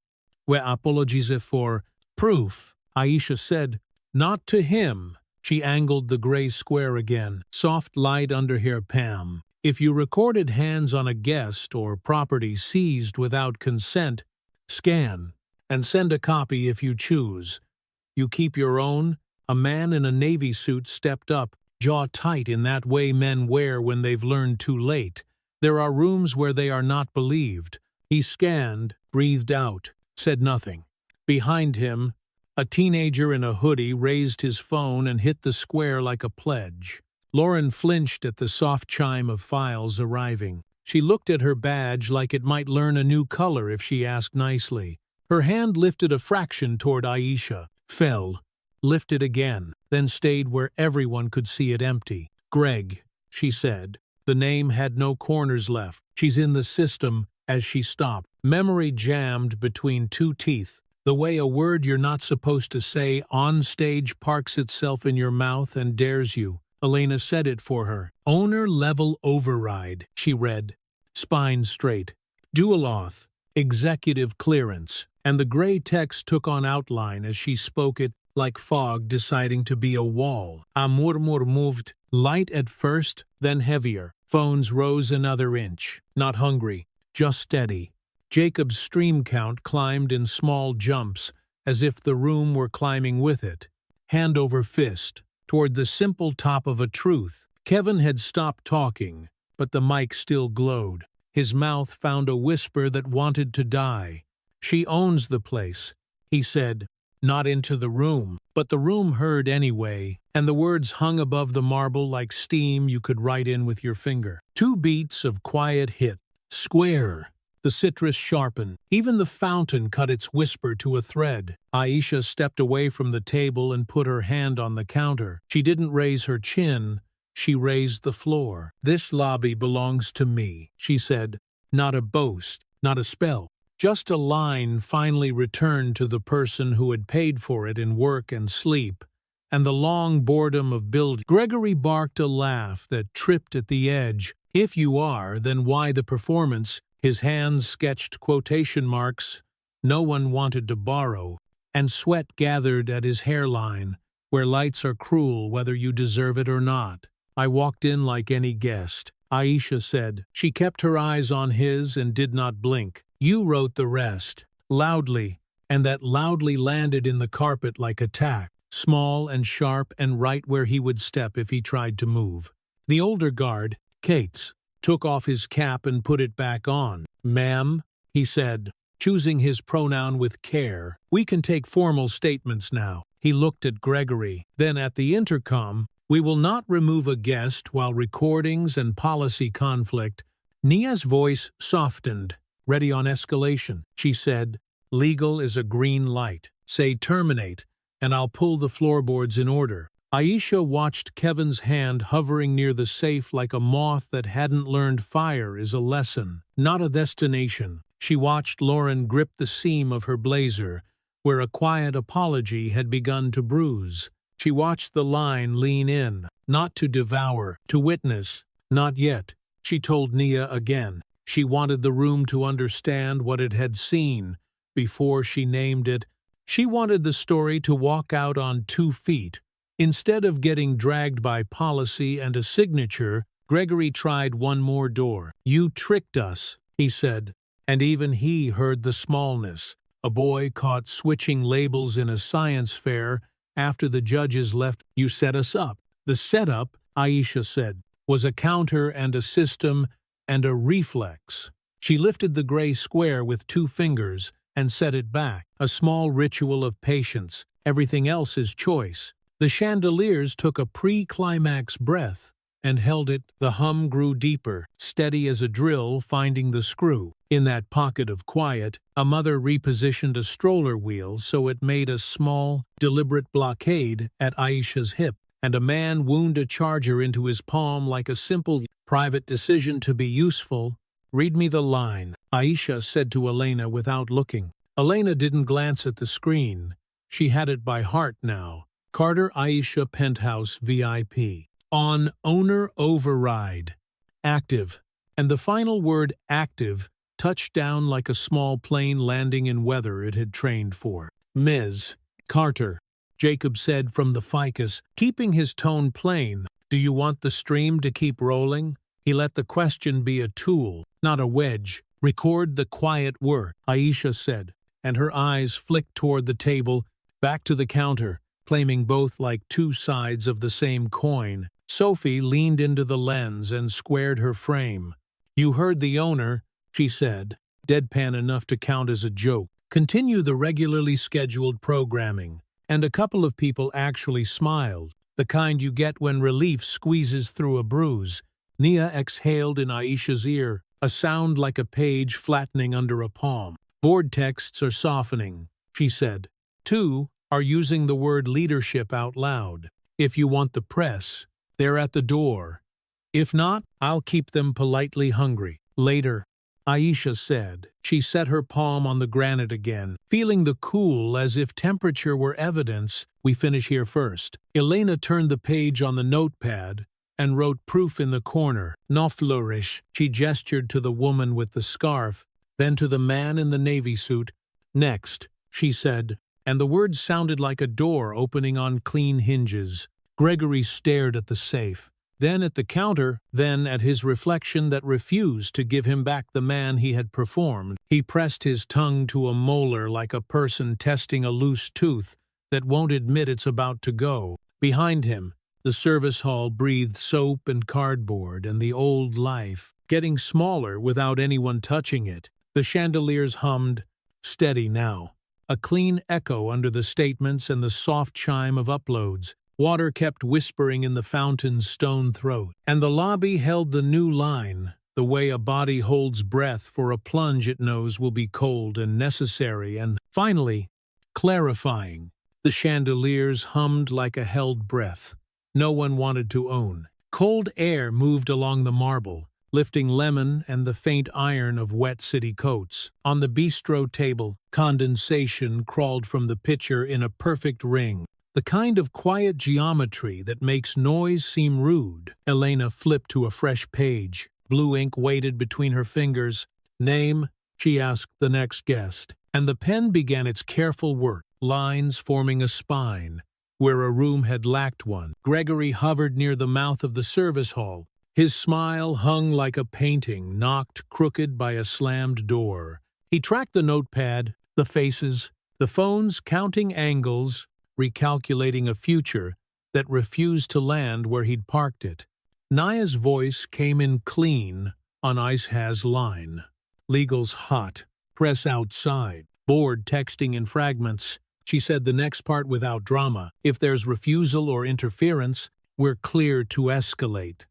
"we apologize for proof." Aisha said, "Not to him." She angled the gray square again. "Soft light under here, Pam. If you recorded hands on a guest or property seized without consent, scan and send a copy if you choose. You keep your own." A man in a navy suit stepped up, jaw tight in that way men wear when they've learned too late. There are rooms where they are not believed. He scanned, breathed out, said nothing. Behind him, a teenager in a hoodie raised his phone and hit the square like a pledge. Lauren flinched at the soft chime of files arriving. She looked at her badge like it might learn a new color if she asked nicely. Her hand lifted a fraction toward Aisha, fell, lifted again, then stayed where everyone could see it empty. "Greg," she said. The name had no corners left. "She's in the system." As she stopped, memory jammed between two teeth. The way a word you're not supposed to say on stage parks itself in your mouth and dares you. Elena said it for her. "Owner level override," she read. Spine straight. "Dual auth. Executive clearance." And the gray text took on outline as she spoke it, like fog deciding to be a wall. A murmur moved, light at first, then heavier. Phones rose another inch. Not hungry, just steady. Jacob's stream count climbed in small jumps, as if the room were climbing with it. Hand over fist, toward the simple top of a truth. Kevin had stopped talking, but the mic still glowed. His mouth found a whisper that wanted to die. "She owns the place," he said. Not into the room, but the room heard anyway, and the words hung above the marble like steam you could write in with your finger. 2 beats of quiet hit. Square. The citrus sharpened. Even the fountain cut its whisper to a thread. Aisha stepped away from the table and put her hand on the counter. She didn't raise her chin. She raised the floor. "This lobby belongs to me," she said. Not a boast, not a spell. Just a line finally returned to the person who had paid for it in work and sleep, and the long boredom of building. Gregory barked a laugh that tripped at the edge. "If you are, then why the performance?" His hands sketched quotation marks no one wanted to borrow, and sweat gathered at his hairline, where lights are cruel whether you deserve it or not. "I walked in like any guest," Aisha said. She kept her eyes on his and did not blink. "You wrote the rest." Loudly, and that loudly landed in the carpet like a tack, small and sharp and right where he would step if he tried to move. The older guard, Kate's, took off his cap and put it back on. "Ma'am," he said, choosing his pronoun with care, "we can take formal statements now." He looked at Gregory, then at the intercom. "We will not remove a guest while recordings and policy conflict." Nia's voice softened. "Ready on escalation," she said. "Legal is a green light. Say terminate, and I'll pull the floorboards in order." Aisha watched Kevin's hand hovering near the safe like a moth that hadn't learned fire is a lesson, not a destination. She watched Lauren grip the seam of her blazer, where a quiet apology had begun to bruise. She watched the line lean in, not to devour, to witness. "Not yet," she told Nia again. She wanted the room to understand what it had seen before she named it. She wanted the story to walk out on 2 feet. Instead of getting dragged by policy and a signature, Gregory tried one more door. "You tricked us," he said, and even he heard the smallness. A boy caught switching labels in a science fair after the judges left. "You set us up." "The setup," Aisha said, "was a counter and a system and a reflex." She lifted the gray square with 2 fingers and set it back. "A small ritual of patience. Everything else is choice." The chandeliers took a pre-climax breath and held it. The hum grew deeper, steady as a drill finding the screw. In that pocket of quiet, a mother repositioned a stroller wheel so it made a small, deliberate blockade at Aisha's hip, and a man wound a charger into his palm like a simple private decision to be useful. Read me the line, Aisha said to Elena without looking. Elena didn't glance at the screen. She had it by heart now. Carter Aisha Penthouse VIP. On owner override. Active. And the final word active touched down like a small plane landing in weather it had trained for. Ms. Carter, Jacob said from the ficus, keeping his tone plain. Do you want the stream to keep rolling? He let the question be a tool, not a wedge. Record the quiet word, Aisha said, and her eyes flicked toward the table, back to the counter, claiming both like two sides of the same coin. Sophie leaned into the lens and squared her frame. You heard the owner, she said, deadpan enough to count as a joke. Continue the regularly scheduled programming. And a couple of people actually smiled, the kind you get when relief squeezes through a bruise. Nia exhaled in Aisha's ear, a sound like a page flattening under a palm. Board texts are softening, she said. 2 are using the word leadership out loud. If you want the press, they're at the door. If not, I'll keep them politely hungry. Later, Aisha said. She set her palm on the granite again, feeling the cool as if temperature were evidence. We finish here first. Elena turned the page on the notepad and wrote proof in the corner. No flourish. She gestured to the woman with the scarf, then to the man in the navy suit. Next, she said, and the words sounded like a door opening on clean hinges. Gregory stared at the safe, then at the counter, then at his reflection that refused to give him back the man he had performed. He pressed his tongue to a molar like a person testing a loose tooth that won't admit it's about to go. Behind him, the service hall breathed soap and cardboard and the old life, getting smaller without anyone touching it. The chandeliers hummed, steady now, a clean echo under the statements and the soft chime of uploads. Water kept whispering in the fountain's stone throat, and the lobby held the new line, the way a body holds breath for a plunge it knows will be cold and necessary, and finally, clarifying. The chandeliers hummed like a held breath no one wanted to own. Cold air moved along the marble, lifting lemon and the faint iron of wet city coats. On the bistro table, condensation crawled from the pitcher in a perfect ring. The kind of quiet geometry that makes noise seem rude. Elena flipped to a fresh page. Blue ink waited between her fingers. Name? She asked the next guest. And the pen began its careful work, lines forming a spine, where a room had lacked one. Gregory hovered near the mouth of the service hall. His smile hung like a painting knocked crooked by a slammed door. He tracked the notepad, the faces, the phones, counting angles, recalculating a future that refused to land where he'd parked it. Naya's voice came in clean on Ice-Has line. Legal's hot. Press outside. Bored texting in fragments. She said the next part without drama. If there's refusal or interference, we're clear to escalate.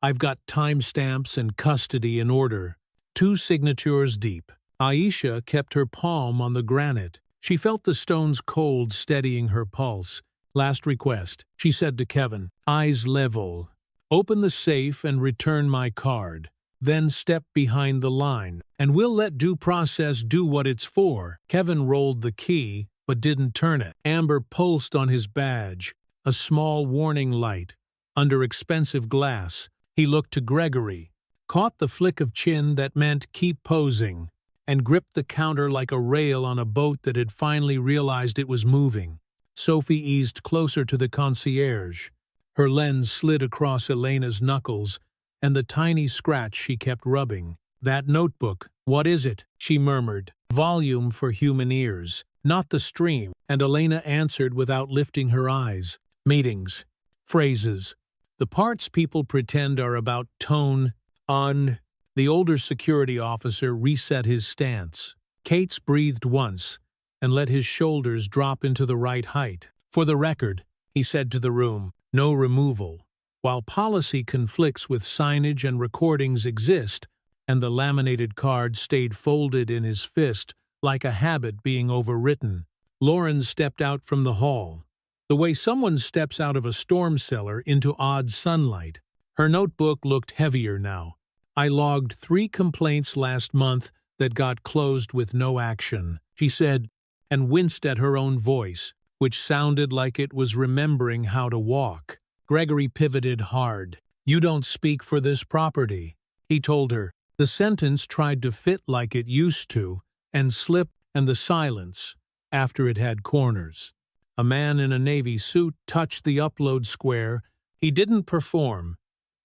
I've got timestamps and custody in order. 2 signatures deep. Aisha kept her palm on the granite. She felt the stones cold steadying her pulse. Last request, she said to Kevin, eyes level. Open the safe and return my card. Then step behind the line, and we'll let due process do what it's for. Kevin rolled the key, but didn't turn it. Amber pulsed on his badge, a small warning light. Under expensive glass, he looked to Gregory, caught the flick of chin that meant keep posing, and gripped the counter like a rail on a boat that had finally realized it was moving. Sophie eased closer to the concierge. Her lens slid across Elena's knuckles, and the tiny scratch she kept rubbing. That notebook, what is it? She murmured. Volume for human ears, not the stream. And Elena answered without lifting her eyes. Meetings. Phrases. The parts people pretend are about tone, The older security officer reset his stance. Cates breathed once and let his shoulders drop into the right height. For the record, he said to the room, no removal. While policy conflicts with signage and recordings exist, and the laminated card stayed folded in his fist like a habit being overwritten, Lauren stepped out from the hall. the way someone steps out of a storm cellar into odd sunlight. Her notebook looked heavier now. I logged 3 complaints last month that got closed with no action, she said, and winced at her own voice, which sounded like it was remembering how to walk. Gregory pivoted hard. "You don't speak for this property," he told her. The sentence tried to fit like it used to, and slipped, and the silence, after it had corners. A man in a navy suit touched the upload square. He didn't perform.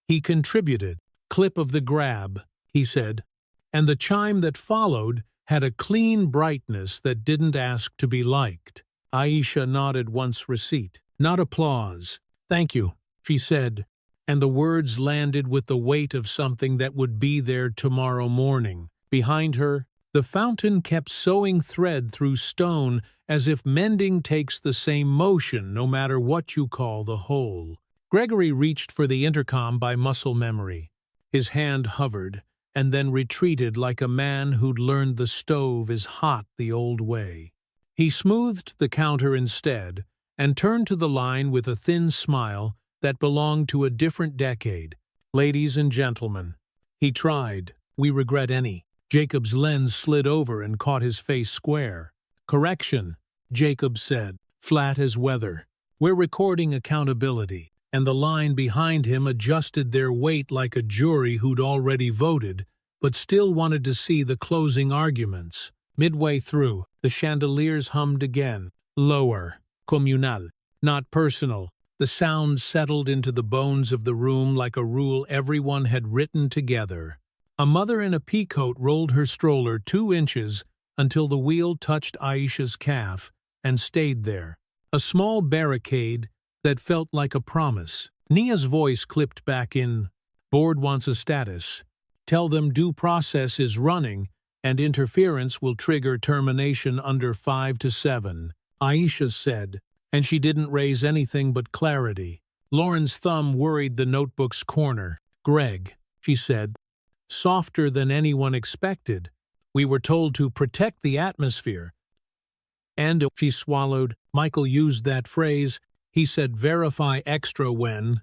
He contributed. "Clip of the grab," he said, and the chime that followed had a clean brightness that didn't ask to be liked. Aisha nodded once receipt. Not applause. "Thank you," she said, and the words landed with the weight of something that would be there tomorrow morning. Behind her, the fountain kept sewing thread through stone as if mending takes the same motion no matter what you call the hole. Gregory reached for the intercom by muscle memory. His hand hovered, and then retreated like a man who'd learned the stove is hot the old way. He smoothed the counter instead, and turned to the line with a thin smile that belonged to a different decade. "Ladies and gentlemen," he tried, "we regret any." Jacob's lens slid over and caught his face square. "Correction," Jacob said, flat as weather. "We're recording accountability." And the line behind him adjusted their weight like a jury who'd already voted, but still wanted to see the closing arguments. Midway through, the chandeliers hummed again. Lower. Communal. Not personal. The sound settled into the bones of the room like a rule everyone had written together. A mother in a peacoat rolled her stroller 2 inches until the wheel touched Aisha's calf and stayed there. A small barricade that felt like a promise. Nia's voice clipped back in, "Board wants a status. Tell them due process is running and interference will trigger termination under 5 to 7, Aisha said, and she didn't raise anything but clarity. Lauren's thumb worried the notebook's corner. "Greg," she said, softer than anyone expected, "we were told to protect the atmosphere." And she swallowed. Michael used that phrase. He said verify extra when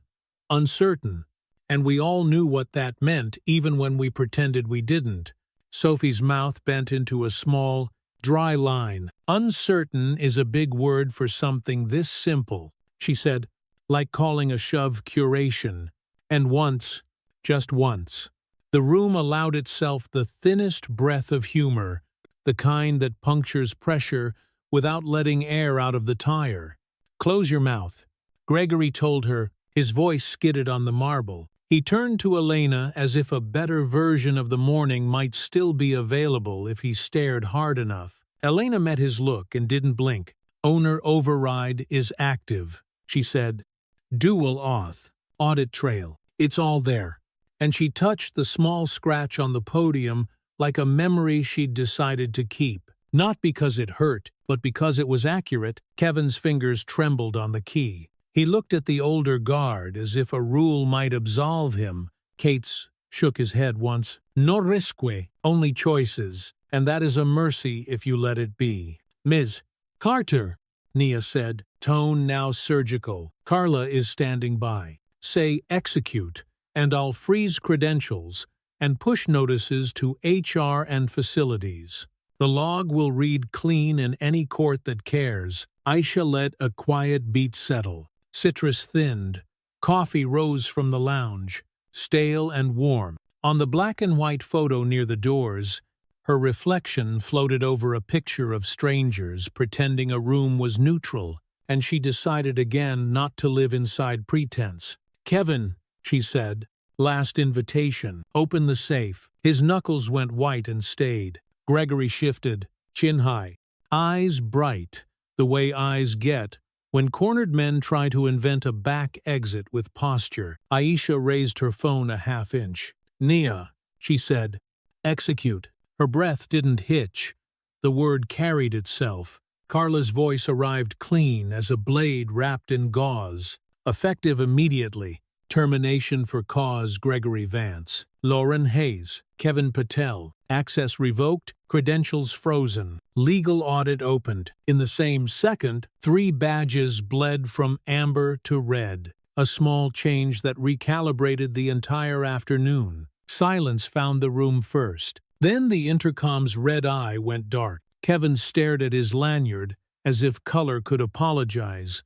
uncertain, and we all knew what that meant even when we pretended we didn't. Sophie's mouth bent into a small, dry line. "Uncertain is a big word for something this simple," she said, "like calling a shove curation. And once, just once, the room allowed itself the thinnest breath of humor, the kind that punctures pressure without letting air out of the tire. "Close your mouth," Gregory told her, his voice skidded on the marble. He turned to Elena as if a better version of the morning might still be available if he stared hard enough. Elena met his look and didn't blink. "Owner override is active," she said. "Dual auth, audit trail, it's all there." And she touched the small scratch on the podium like a memory she'd decided to keep. Not because it hurt, but because it was accurate. Kevin's fingers trembled on the key. He looked at the older guard as if a rule might absolve him. Cates shook his head once. "No risque, only choices, and that is a mercy if you let it be." "Ms. Carter," Nia said, tone now surgical. "Carla is standing by. Say execute, and I'll freeze credentials and push notices to HR and facilities. The log will read clean in any court that cares." Aisha let a quiet beat settle. Citrus thinned. Coffee rose from the lounge, stale and warm. On the black and white photo near the doors, her reflection floated over a picture of strangers pretending a room was neutral, and she decided again not to live inside pretense. "Kevin," she said, "last invitation. Open the safe." His knuckles went white and stayed. Gregory shifted, chin high, eyes bright, the way eyes get when cornered men try to invent a back exit with posture. Aisha raised her phone a half-inch. "Nia," she said, "execute." Her breath didn't hitch. The word carried itself. Carla's voice arrived clean as a blade wrapped in gauze. Effective immediately. Termination for cause Gregory Vance. Lauren Hayes, Kevin Patel, access revoked, credentials frozen. Legal audit opened. In the same second, 3 badges bled from amber to red. A small change that recalibrated the entire afternoon. Silence found the room first. Then the intercom's red eye went dark. Kevin stared at his lanyard, as if color could apologize.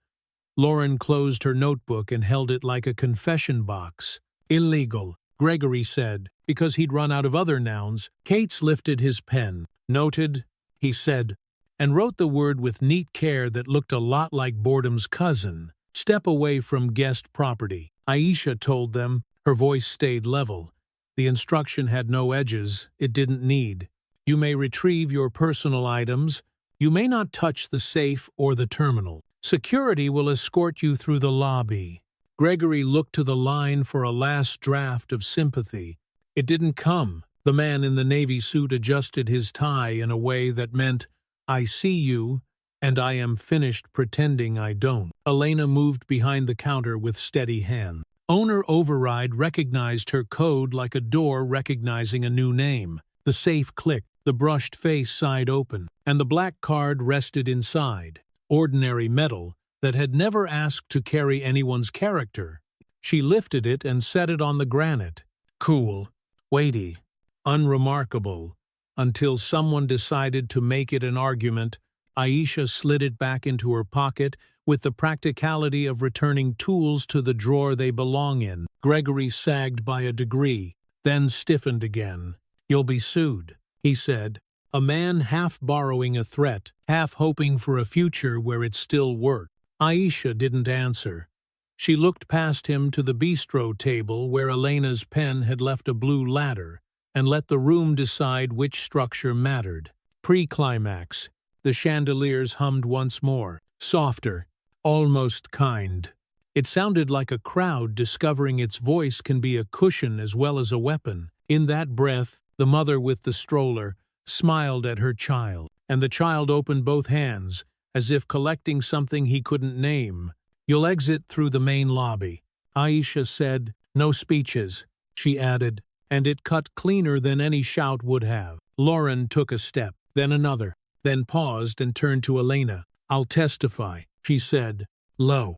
Lauren closed her notebook and held it like a confession box. Illegal, Gregory said, because he'd run out of other nouns. Cates lifted his pen. Noted, he said, and wrote the word with neat care that looked a lot like boredom's cousin. Step away from guest property. Aisha told them. Her voice stayed level. The instruction had no edges. It didn't need. You may retrieve your personal items. You may not touch the safe or the terminal. Security will escort you through the lobby. Gregory looked to the line for a last draft of sympathy. It didn't come. The man in the navy suit adjusted his tie in a way that meant, I see you, and I am finished pretending I don't. Elena moved behind the counter with steady hand. Owner Override recognized her code like a door recognizing a new name. The safe clicked, the brushed face side open, and the black card rested inside. Ordinary metal that had never asked to carry anyone's character. She lifted it and set it on the granite. Cool, weighty, unremarkable. Until someone decided to make it an argument, Aisha slid it back into her pocket with the practicality of returning tools to the drawer they belong in. Gregory sagged by a degree, then stiffened again. You'll be sued, he said. A man half borrowing a threat, half hoping for a future where it still worked. Aisha didn't answer. She looked past him to the bistro table where Elena's pen had left a blue ladder and let the room decide which structure mattered. Pre-climax. The chandeliers hummed once more, softer, almost kind. It sounded like a crowd discovering its voice can be a cushion as well as a weapon. In that breath, the mother with the stroller smiled at her child, and the child opened both hands, as if collecting something he couldn't name. You'll exit through the main lobby. Aisha said, no speeches, she added, and it cut cleaner than any shout would have. Lauren took a step, then another, then paused and turned to Elena. I'll testify, she said, low.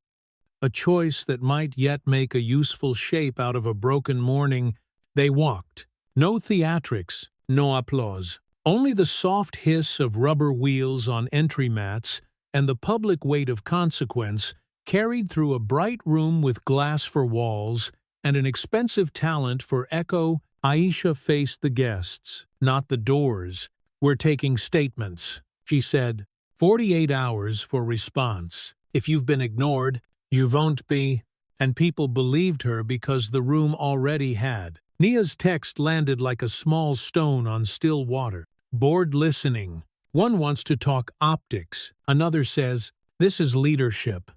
A choice that might yet make a useful shape out of a broken morning. They walked. No theatrics, no applause. Only the soft hiss of rubber wheels on entry mats and the public weight of consequence carried through a bright room with glass for walls and an expensive talent for echo. Aisha faced the guests, not the doors. We're taking statements, she said. 48 hours for response. If you've been ignored, you won't be. And people believed her because the room already had. Nia's text landed like a small stone on still water. Bored listening. One wants to talk optics. Another says, this is leadership.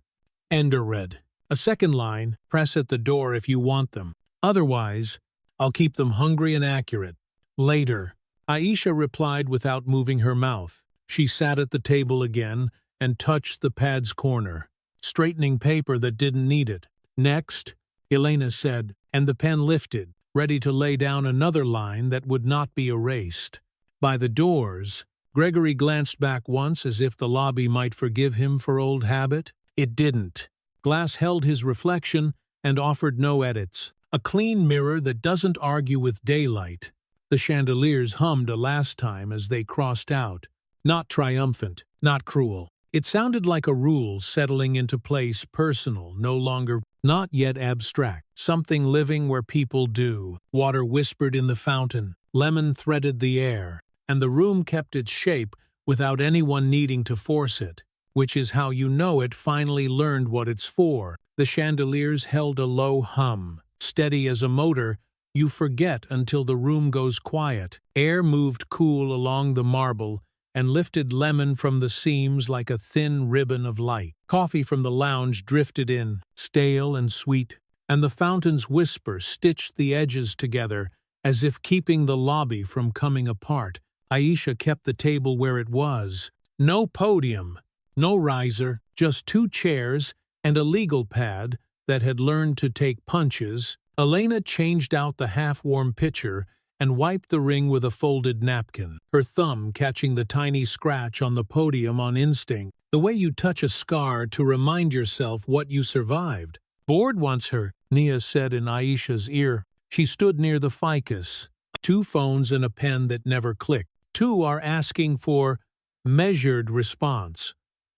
Ender read. A second line, press at the door if you want them. Otherwise, I'll keep them hungry and accurate. Later. Aisha replied without moving her mouth. She sat at the table again and touched the pad's corner, straightening paper that didn't need it. Next, Elena said, and the pen lifted, ready to lay down another line that would not be erased. By the doors, Gregory glanced back once as if the lobby might forgive him for old habit. It didn't. Glass held his reflection and offered no edits. A clean mirror that doesn't argue with daylight. The chandeliers hummed a last time as they crossed out. Not triumphant, not cruel. It sounded like a rule settling into place, personal, no longer, not yet abstract. Something living where people do. Water whispered in the fountain. Lemon threaded the air. And the room kept its shape without anyone needing to force it. Which is how you know it finally learned what it's for. The chandeliers held a low hum. Steady as a motor, you forget until the room goes quiet. Air moved cool along the marble and lifted lemon from the seams like a thin ribbon of light. Coffee from the lounge drifted in, stale and sweet, and the fountain's whisper stitched the edges together as if keeping the lobby from coming apart. Aisha kept the table where it was. No podium, no riser, just 2 chairs and a legal pad that had learned to take punches. Elena changed out the half-warm pitcher and wiped the ring with a folded napkin, her thumb catching the tiny scratch on the podium on instinct, the way you touch a scar to remind yourself what you survived. Bored wants her, Nia said in Aisha's ear. She stood near the ficus. 2 phones and a pen that never clicked. 2 are asking for measured response.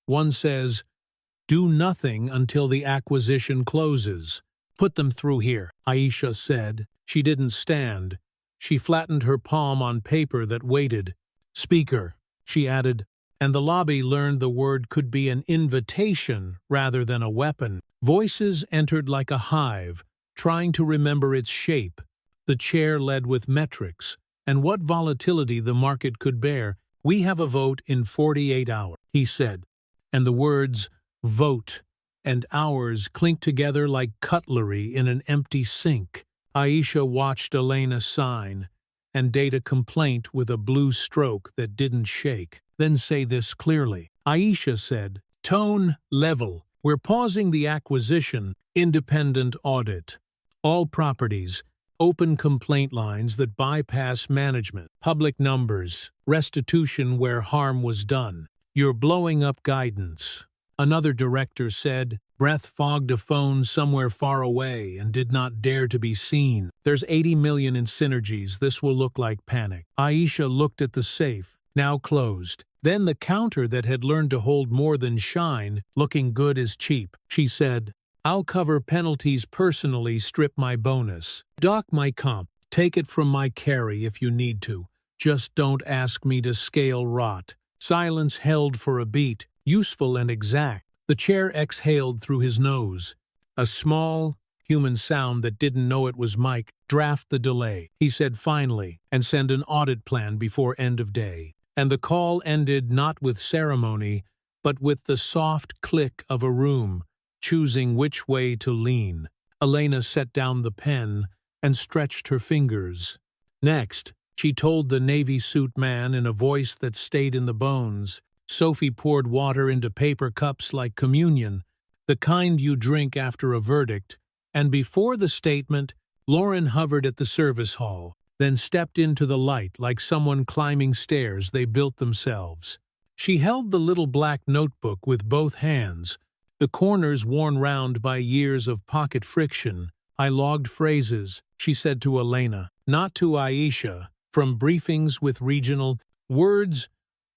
1 says, "Do nothing until the acquisition closes." "Put them through here," Aisha said. She didn't stand. She flattened her palm on paper that waited. "Speaker," she added, and the lobby learned the word could be an invitation rather than a weapon. Voices entered like a hive, trying to remember its shape. The chair led with metrics, and what volatility the market could bear. "We have a vote in 48 hours, he said, and the words vote and hours clinked together like cutlery in an empty sink. Aisha watched Elena sign and date a complaint with a blue stroke that didn't shake. "Then say this clearly," Aisha said. "Tone level. We're pausing the acquisition, independent audit. All properties, open complaint lines that bypass management, public numbers, restitution where harm was done. You're blowing up guidance." Another director said, breath fogged a phone somewhere far away and did not dare to be seen. "There's 80 million in synergies. This will look like panic." Aisha looked at the safe, now closed. Then the counter that had learned to hold more than shine, looking good is cheap. She said, "I'll cover penalties personally, strip my bonus. Dock my comp. Take it from my carry if you need to. Just don't ask me to scale rot." Silence held for a beat, useful and exact. The chair exhaled through his nose. A small, human sound that didn't know it was Mike. "Draft the delay," he said finally, "and send an audit plan before end of day." And the call ended not with ceremony, but with the soft click of a room, choosing which way to lean. Elena set down the pen and stretched her fingers. "Next," she told the navy suit man in a voice that stayed in the bones. Sophie poured water into paper cups like communion, the kind you drink after a verdict, and before the statement, Lauren hovered at the service hall, then stepped into the light like someone climbing stairs they built themselves. She held the little black notebook with both hands, the corners worn round by years of pocket friction. "I logged phrases," she said to Elena, not to Aisha, "from briefings with regional words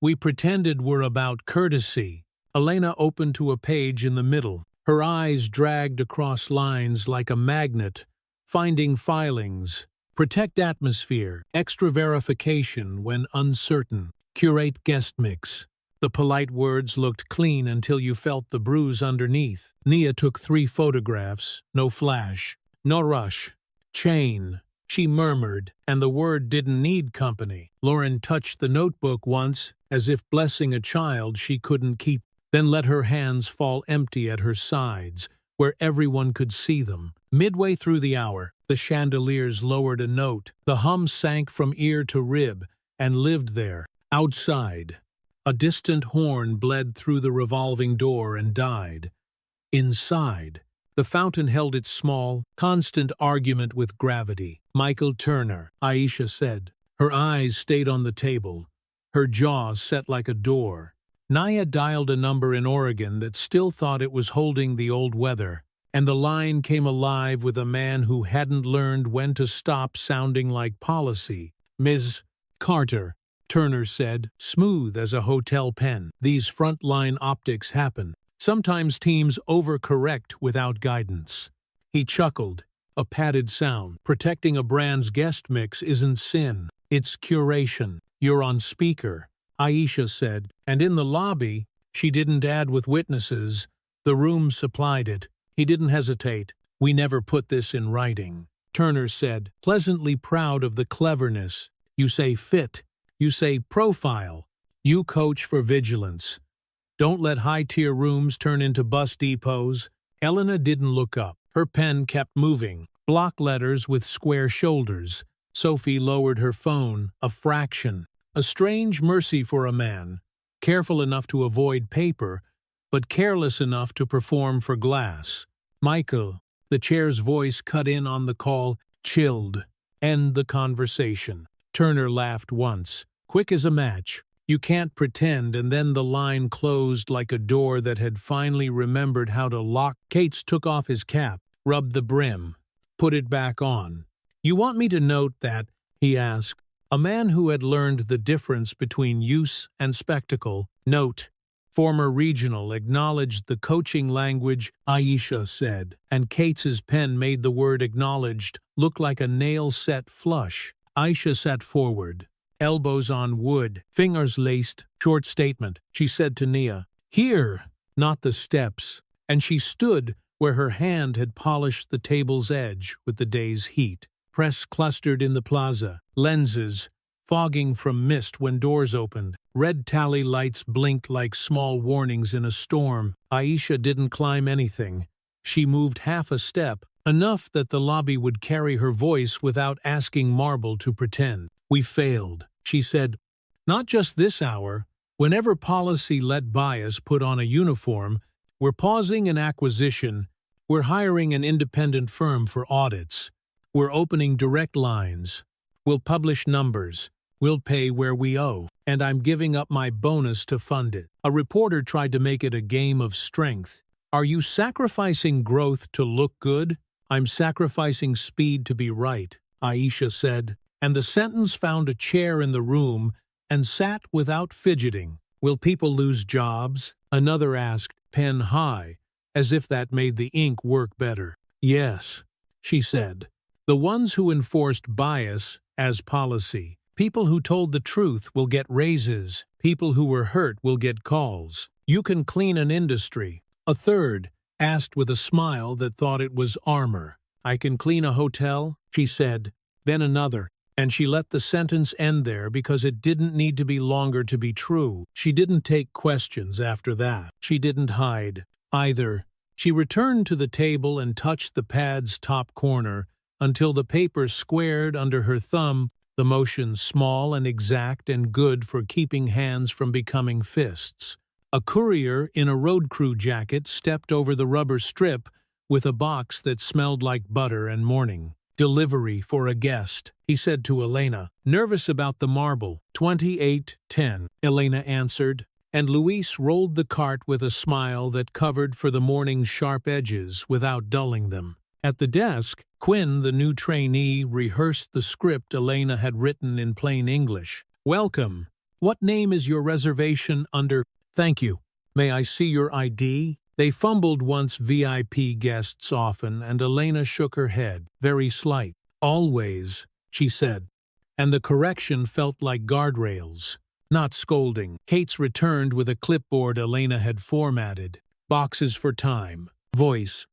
we pretended were about courtesy." Elena opened to a page in the middle. Her eyes dragged across lines like a magnet, finding filings. "Protect atmosphere, extra verification when uncertain, curate guest mix." The polite words looked clean until you felt the bruise underneath. Nia took 3 photographs, no flash, no rush. "Chain," she murmured, and the word didn't need company. Lauren touched the notebook once, as if blessing a child she couldn't keep, then let her hands fall empty at her sides, where everyone could see them. Midway through the hour, the chandeliers lowered a note. The hum sank from ear to rib and lived there. Outside, a distant horn bled through the revolving door and died. Inside, the fountain held its small, constant argument with gravity. "Michael Turner," Aisha said. Her eyes stayed on the table, her jaw set like a door. Nia dialed a number in Oregon that still thought it was holding the old weather, and the line came alive with a man who hadn't learned when to stop sounding like policy. "Ms. Carter," Turner said, smooth as a hotel pen. "These front-line optics happen. Sometimes teams overcorrect without guidance." He chuckled, a padded sound. "Protecting a brand's guest mix isn't sin. It's curation." "You're on speaker," Aisha said, and in the lobby, she didn't add with witnesses, the room supplied it. He didn't hesitate. "We never put this in writing," Turner said, pleasantly proud of the cleverness. "You say fit. You say profile. You coach for vigilance. Don't let high-tier rooms turn into bus depots." Elena didn't look up. Her pen kept moving. Block letters with square shoulders. Sophie lowered her phone a fraction. A strange mercy for a man, careful enough to avoid paper, but careless enough to perform for glass. "Michael," The chair's voice cut in on the call, chilled. End the conversation. Turner laughed once, quick as a match. You can't pretend, and then the line closed like a door that had finally remembered how to lock. Cates took off his cap, rubbed the brim, put it back on. You want me to note that? He asked. A man who had learned the difference between use and spectacle. Note. Former regional acknowledged the coaching language, Aisha said, and Cates's pen made the word acknowledged look like a nail-set flush. Aisha sat forward, elbows on wood, fingers laced. Short statement, she said to Nia. Here, not the steps. And she stood where her hand had polished the table's edge with the day's heat. Press clustered in the plaza, lenses fogging from mist when doors opened. Red tally lights blinked like small warnings in a storm. Aisha didn't climb anything. She moved half a step, enough that the lobby would carry her voice without asking marble to pretend. We failed, she said. Not just this hour. Whenever policy let bias put on a uniform, we're pausing an acquisition, we're hiring an independent firm for audits, we're opening direct lines, we'll publish numbers, we'll pay where we owe, and I'm giving up my bonus to fund it. A reporter tried to make it a game of strength. Are you sacrificing growth to look good? I'm sacrificing speed to be right, Aisha said, and the sentence found a chair in the room and sat without fidgeting. Will people lose jobs? Another asked, pen high, as if that made the ink work better. Yes, she said. The ones who enforced bias as policy. People who told the truth will get raises. People who were hurt will get calls. You can clean an industry. A third asked with a smile that thought it was armor. I can clean a hotel, she said. Then another. And she let the sentence end there because it didn't need to be longer to be true. She didn't take questions after that. She didn't hide, either. She returned to the table and touched the pad's top corner until the paper squared under her thumb, the motion small and exact and good for keeping hands from becoming fists. A courier in a road crew jacket stepped over the rubber strip with a box that smelled like butter and morning. Delivery for a guest, he said to Elena. Nervous about the marble. 28:10, Elena answered, and Luis rolled the cart with a smile that covered for the morning's sharp edges without dulling them. At the desk, Quinn, the new trainee, rehearsed the script Elena had written in plain English. Welcome. What name is your reservation under? Thank you. May I see your ID? They fumbled once VIP guests often, and Elena shook her head, very slight. Always, she said, and the correction felt like guardrails, not scolding. Cates returned with a clipboard Elena had formatted. Boxes for time, voice,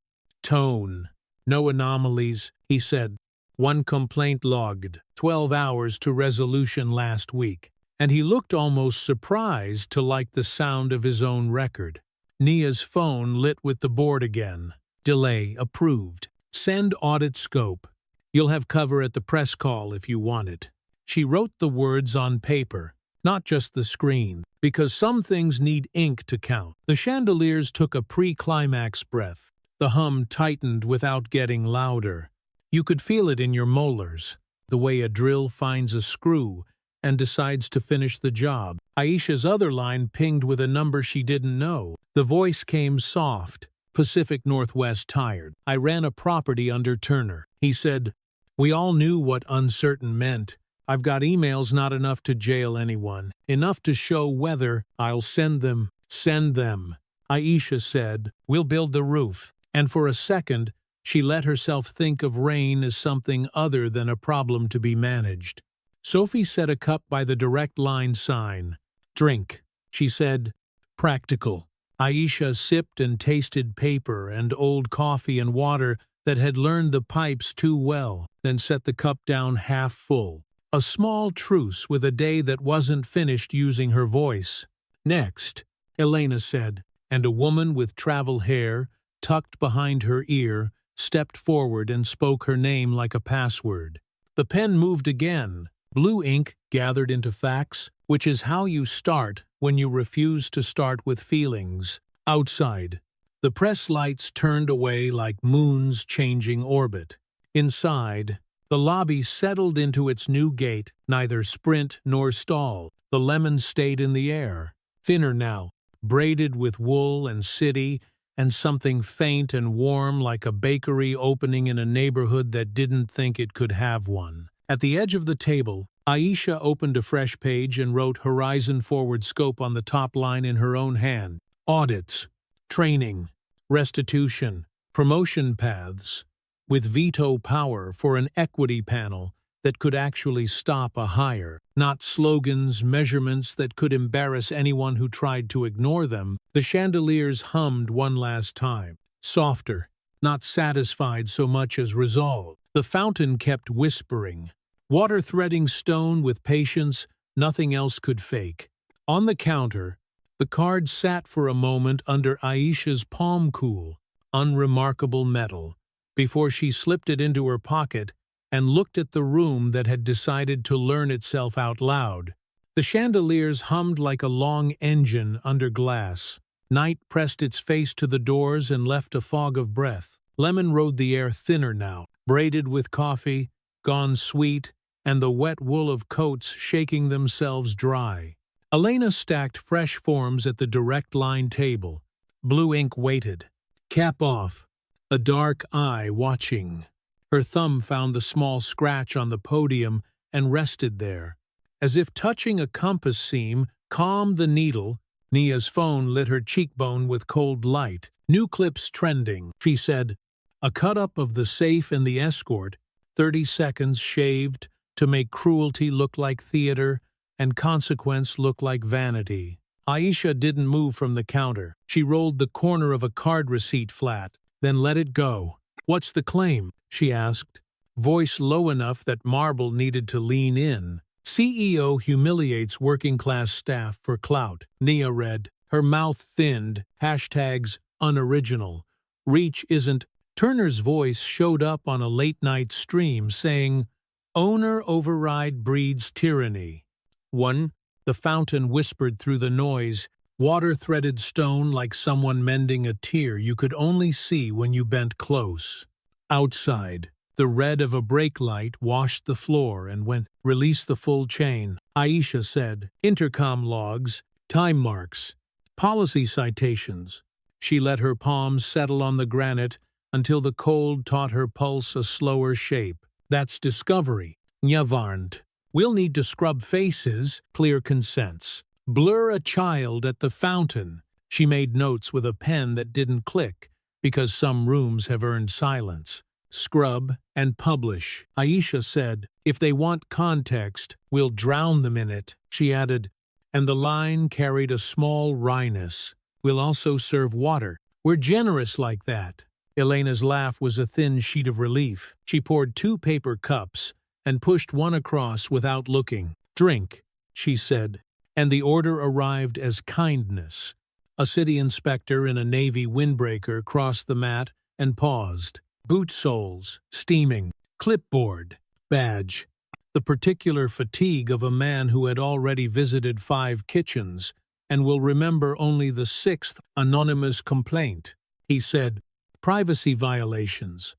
tone. No anomalies, he said. One complaint logged, 12 hours to resolution last week, and he looked almost surprised to like the sound of his own record. Nia's phone lit with the board again. Delay approved. Send audit scope. You'll have cover at the press call if you want it. She wrote the words on paper, not just the screen, because some things need ink to count. The chandeliers took a pre-climax breath. The hum tightened without getting louder. You could feel it in your molars, the way a drill finds a screw and decides to finish the job. Aisha's other line pinged with a number she didn't know. The voice came soft. Pacific Northwest tired. I ran a property under Turner. He said, we all knew what uncertain meant. I've got emails not enough to jail anyone. Enough to show whether I'll send them. Send them. Aisha said, we'll build the roof. And for a second, she let herself think of rain as something other than a problem to be managed. Sophie set a cup by the direct line sign. Drink, she said. Practical. Aisha sipped and tasted paper and old coffee and water that had learned the pipes too well, then set the cup down half full. A small truce with a day that wasn't finished using her voice. Next, Elena said, and a woman with travel hair, tucked behind her ear, stepped forward and spoke her name like a password. The pen moved again. Blue ink gathered into facts, which is how you start when you refuse to start with feelings. Outside. The press lights turned away like moons changing orbit. Inside, the lobby settled into its new gait, neither sprint nor stall. The lemons stayed in the air, thinner now, braided with wool and city, and something faint and warm like a bakery opening in a neighborhood that didn't think it could have one. At the edge of the table, Aisha opened a fresh page and wrote Horizon Forward Scope on the top line in her own hand. Audits, training, restitution, promotion paths, with veto power for an equity panel that could actually stop a hire, not slogans, measurements that could embarrass anyone who tried to ignore them. The chandeliers hummed one last time, softer, not satisfied so much as resolved. The fountain kept whispering, water threading stone with patience nothing else could fake. On the counter, the card sat for a moment under Aisha's palm cool, unremarkable metal, before she slipped it into her pocket and looked at the room that had decided to learn itself out loud. The chandeliers hummed like a long engine under glass. Night pressed its face to the doors and left a fog of breath. Lemon rode the air thinner now, braided with coffee, gone sweet, and the wet wool of coats shaking themselves dry. Elena stacked fresh forms at the direct line table. Blue ink waited. Cap off, a dark eye watching. Her thumb found the small scratch on the podium and rested there. As if touching a compass seam calmed the needle, Nia's phone lit her cheekbone with cold light. New clips trending, she said. A cut-up of the safe and the escort, 30 seconds shaved to make cruelty look like theater and consequence look like vanity. Aisha didn't move from the counter. She rolled the corner of a card receipt flat, then let it go. What's the claim? She asked, voice low enough that Marble needed to lean in. CEO humiliates working-class staff for clout. Nia read. Her mouth thinned. Hashtags unoriginal. Reach isn't. Turner's voice showed up on a late-night stream saying, owner override breeds tyranny. 1. The fountain whispered through the noise, water-threaded stone like someone mending a tear you could only see when you bent close. Outside, the red of a brake light washed the floor and went, release the full chain. Aisha said, intercom logs, time marks, policy citations. She let her palms settle on the granite until the cold taught her pulse a slower shape. That's discovery. Nyavarnt. We'll need to scrub faces, clear consents. Blur a child at the fountain. She made notes with a pen that didn't click, because some rooms have earned silence. Scrub and publish. Aisha said, if they want context, we'll drown them in it. She added, and the line carried a small wryness. We'll also serve water. We're generous like that. Elena's laugh was a thin sheet of relief. She poured 2 paper cups and pushed one across without looking. Drink, she said, and the order arrived as kindness. A city inspector in a navy windbreaker crossed the mat and paused. Boot soles, steaming, clipboard, badge. The particular fatigue of a man who had already visited 5 kitchens and will remember only the 6th anonymous complaint. He said, privacy violations,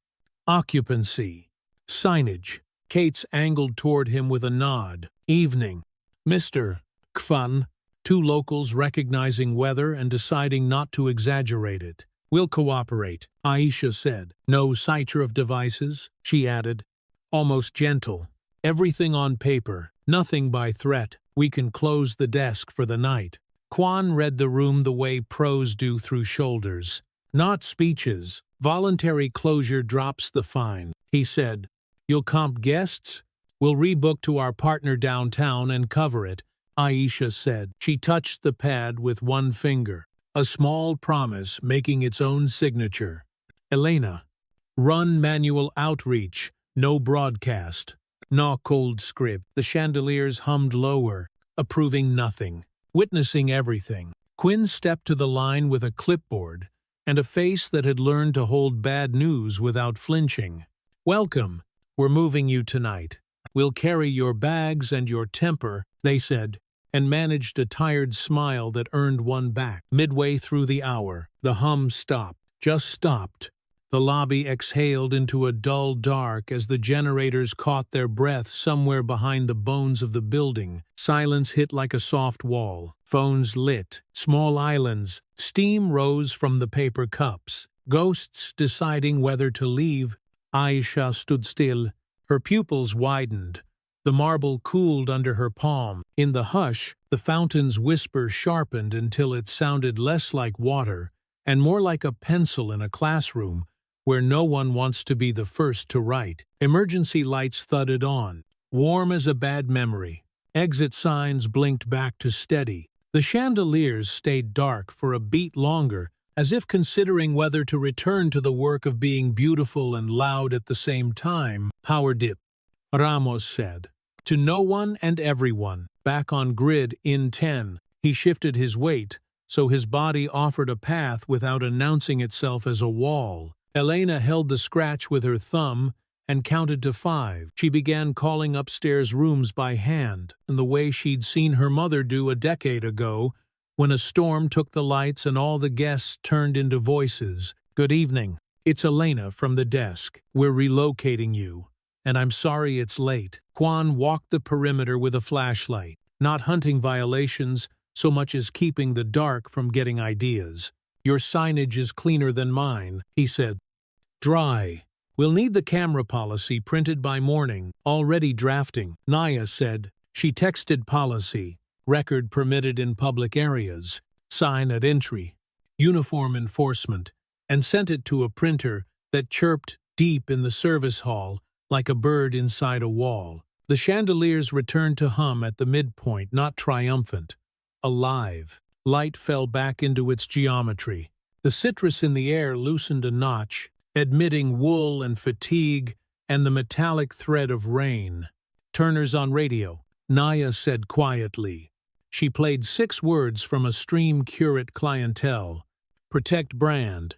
occupancy, signage. Kate's angled toward him with a nod. Evening. Mr. Kfun. 2 locals recognizing weather and deciding not to exaggerate it. We'll cooperate, Aisha said. No citer of devices, she added, almost gentle. Everything on paper, nothing by threat. We can close the desk for the night. Kwan read the room the way pros do through shoulders. Not speeches. Voluntary closure drops the fine, he said. You'll comp guests? We'll rebook to our partner downtown and cover it, Aisha said. She touched the pad with one finger, a small promise making its own signature. Elena. Run manual outreach, no broadcast. No cold script. The chandeliers hummed lower, approving nothing, witnessing everything. Quinn stepped to the line with a clipboard and a face that had learned to hold bad news without flinching. Welcome. We're moving you tonight. We'll carry your bags and your temper, they said. and managed a tired smile that earned one back. Midway through the hour, the hum stopped, just stopped. The lobby exhaled into a dull dark as the generators caught their breath somewhere behind the bones of the building. Silence hit like a soft wall. Phones lit. Small islands. Steam rose from the paper cups. Ghosts deciding whether to leave. Aisha stood still. Her pupils widened. The marble cooled under her palm. In the hush, the fountain's whisper sharpened until it sounded less like water and more like a pencil in a classroom where no one wants to be the first to write. Emergency lights thudded on, warm as a bad memory. Exit signs blinked back to steady. The chandeliers stayed dark for a beat longer, as if considering whether to return to the work of being beautiful and loud at the same time. Power dip, Ramos said. To no one and everyone. Back on grid in 10. He shifted his weight, so his body offered a path without announcing itself as a wall. Elena held the scratch with her thumb and counted to 5. She began calling upstairs rooms by hand, in the way she'd seen her mother do a decade ago, when a storm took the lights and all the guests turned into voices. Good evening. It's Elena from the desk. We're relocating you, and I'm sorry it's late. Quan walked the perimeter with a flashlight, not hunting violations so much as keeping the dark from getting ideas. Your signage is cleaner than mine, he said. Dry. We'll need the camera policy printed by morning. Already drafting, Naya said. She texted policy. Record permitted in public areas. Sign at entry. Uniform enforcement. And sent it to a printer that chirped deep in the service hall like a bird inside a wall. The chandeliers returned to hum at the midpoint, not triumphant. Alive. Light fell back into its geometry. The citrus in the air loosened a notch, admitting wool and fatigue and the metallic thread of rain. Turner's on radio, Naya said quietly. She played 6 words from a stream curate clientele. Protect brand.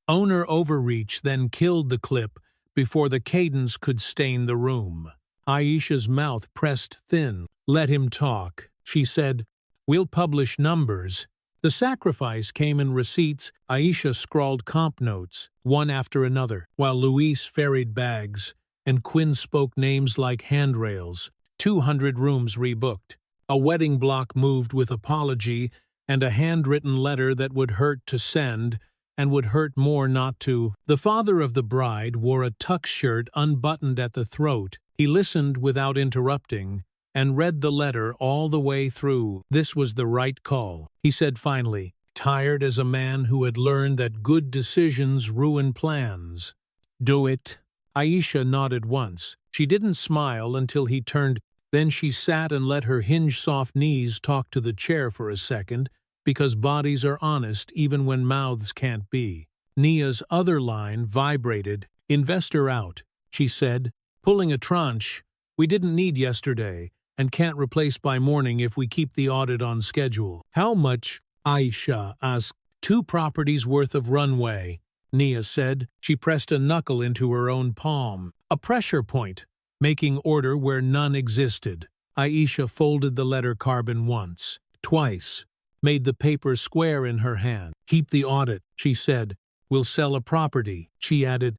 Owner overreach then killed the clip before the cadence could stain the room. Aisha's mouth pressed thin. Let him talk, she said. We'll publish numbers. The sacrifice came in receipts. Aisha scrawled comp notes, one after another, while Luis ferried bags, and Quinn spoke names like handrails. 200 rooms rebooked. A wedding block moved with apology, and a handwritten letter that would hurt to send, and would hurt more not to. The father of the bride wore a tuck shirt unbuttoned at the throat. He listened without interrupting, and read the letter all the way through. This was the right call, he said finally, tired as a man who had learned that good decisions ruin plans. Do it. Aisha nodded once. She didn't smile until he turned. Then she sat and let her hinge-soft knees talk to the chair for a second, because bodies are honest even when mouths can't be. Nia's other line vibrated. Investor out, she said, pulling a tranche we didn't need yesterday, and can't replace by morning if we keep the audit on schedule. How much? Aisha asked. 2 properties worth of runway, Nia said. She pressed a knuckle into her own palm. A pressure point, making order where none existed. Aisha folded the letter carbon once, twice, made the paper square in her hand. Keep the audit, she said. We'll sell a property, she added.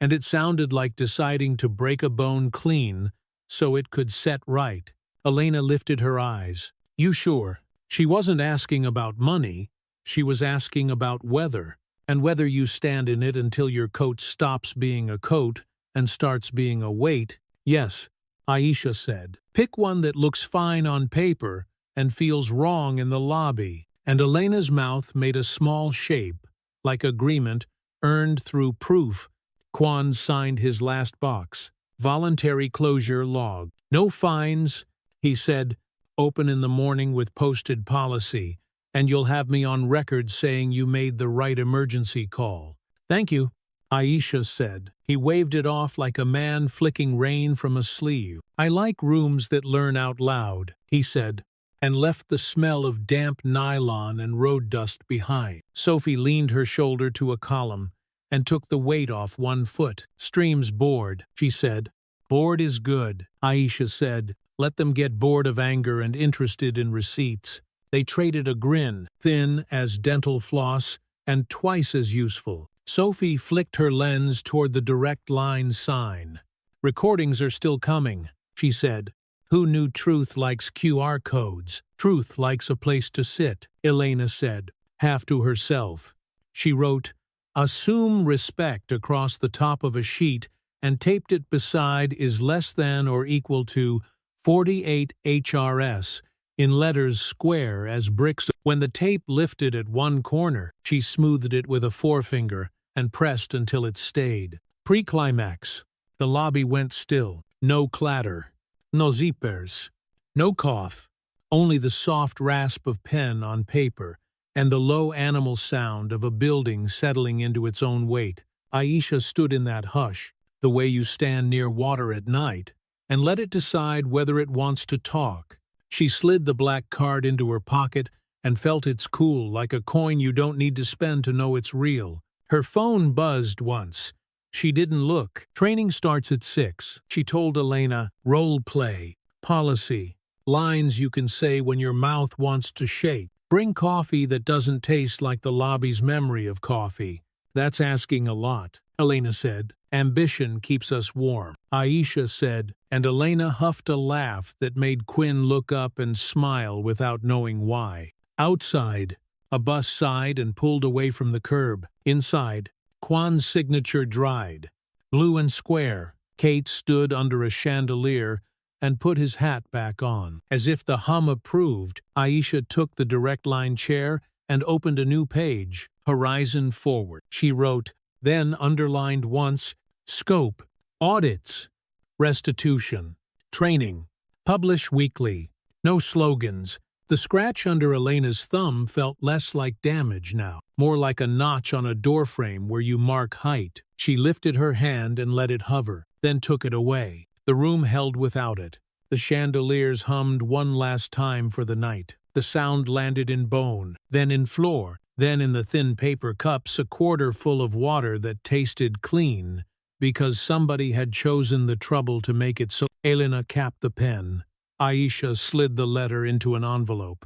And it sounded like deciding to break a bone clean so it could set right. Elena lifted her eyes. You sure? She wasn't asking about money. She was asking about weather, and whether you stand in it until your coat stops being a coat and starts being a weight. Yes, Aisha said. Pick one that looks fine on paper and feels wrong in the lobby. And Elena's mouth made a small shape, like agreement earned through proof. Quan signed his last box. Voluntary closure log. No fines, he said. Open in the morning with posted policy, and you'll have me on record saying you made the right emergency call. Thank you, Aisha said. He waved it off like a man flicking rain from a sleeve. I like rooms that learn out loud, he said, and left the smell of damp nylon and road dust behind. Sophie leaned her shoulder to a column and took the weight off one foot. Stream's bored, she said. Bored is good, Aisha said. Let them get bored of anger and interested in receipts. They traded a grin, thin as dental floss and twice as useful. Sophie flicked her lens toward the direct line sign. "Recordings are still coming," she said. "Who knew truth likes QR codes? Truth likes a place to sit," Elena said, half to herself. She wrote, "Assume respect" across the top of a sheet and taped it beside "is less than or equal to 48 HRS" in letters square as bricks. When the tape lifted at one corner, she smoothed it with a forefinger and pressed until it stayed. Pre-climax. The lobby went still. No clatter. No zippers. No cough. Only the soft rasp of pen on paper and the low animal sound of a building settling into its own weight. Aisha stood in that hush, the way you stand near water at night, and let it decide whether it wants to talk. She slid the black card into her pocket and felt it's cool, like a coin you don't need to spend to know it's real. Her phone buzzed once. She didn't look. "Training starts at 6, she told Elena. "Role play. Policy. Lines you can say when your mouth wants to shake. Bring coffee that doesn't taste like the lobby's memory of coffee." "That's asking a lot," Elena said. "Ambition keeps us warm," Aisha said, and Elena huffed a laugh that made Quinn look up and smile without knowing why. Outside, a bus sighed and pulled away from the curb. Inside, Quan's signature dried. Blue and square, Kate stood under a chandelier and put his hat back on. As if the hum approved, Aisha took the direct line chair and opened a new page, "Horizon Forward." She wrote, then underlined once, "Scope, audits, restitution, training, publish weekly." No slogans. The scratch under Elena's thumb felt less like damage now, more like a notch on a doorframe where you mark height. She lifted her hand and let it hover, then took it away. The room held without it. The chandeliers hummed one last time for the night. The sound landed in bone, then in floor, then in the thin paper cups, a quarter full of water that tasted clean, because somebody had chosen the trouble to make it so. Elena capped the pen. Aisha slid the letter into an envelope.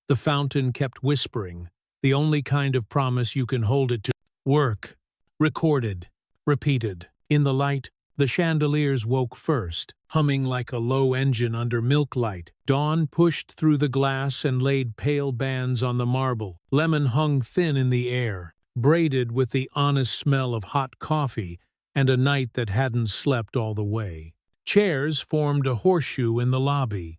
The fountain kept whispering, the only kind of promise you can hold it to. Work. Recorded. Repeated. In the light, the chandeliers woke first, humming like a low engine under milk light. Dawn pushed through the glass and laid pale bands on the marble. Lemon hung thin in the air, braided with the honest smell of hot coffee and a night that hadn't slept all the way. Chairs formed a horseshoe in the lobby.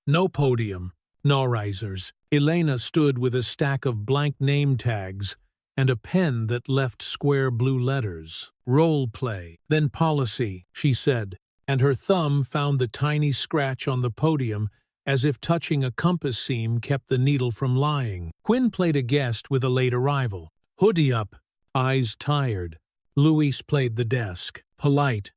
No podium, no risers. Elena stood with a stack of blank name tags and a pen that left square blue letters. "Role play, then policy," she said, and her thumb found the tiny scratch on the podium as if touching a compass seam kept the needle from lying. Quinn played a guest with a late arrival. Hoodie up, eyes tired. Luis played the desk. Polite.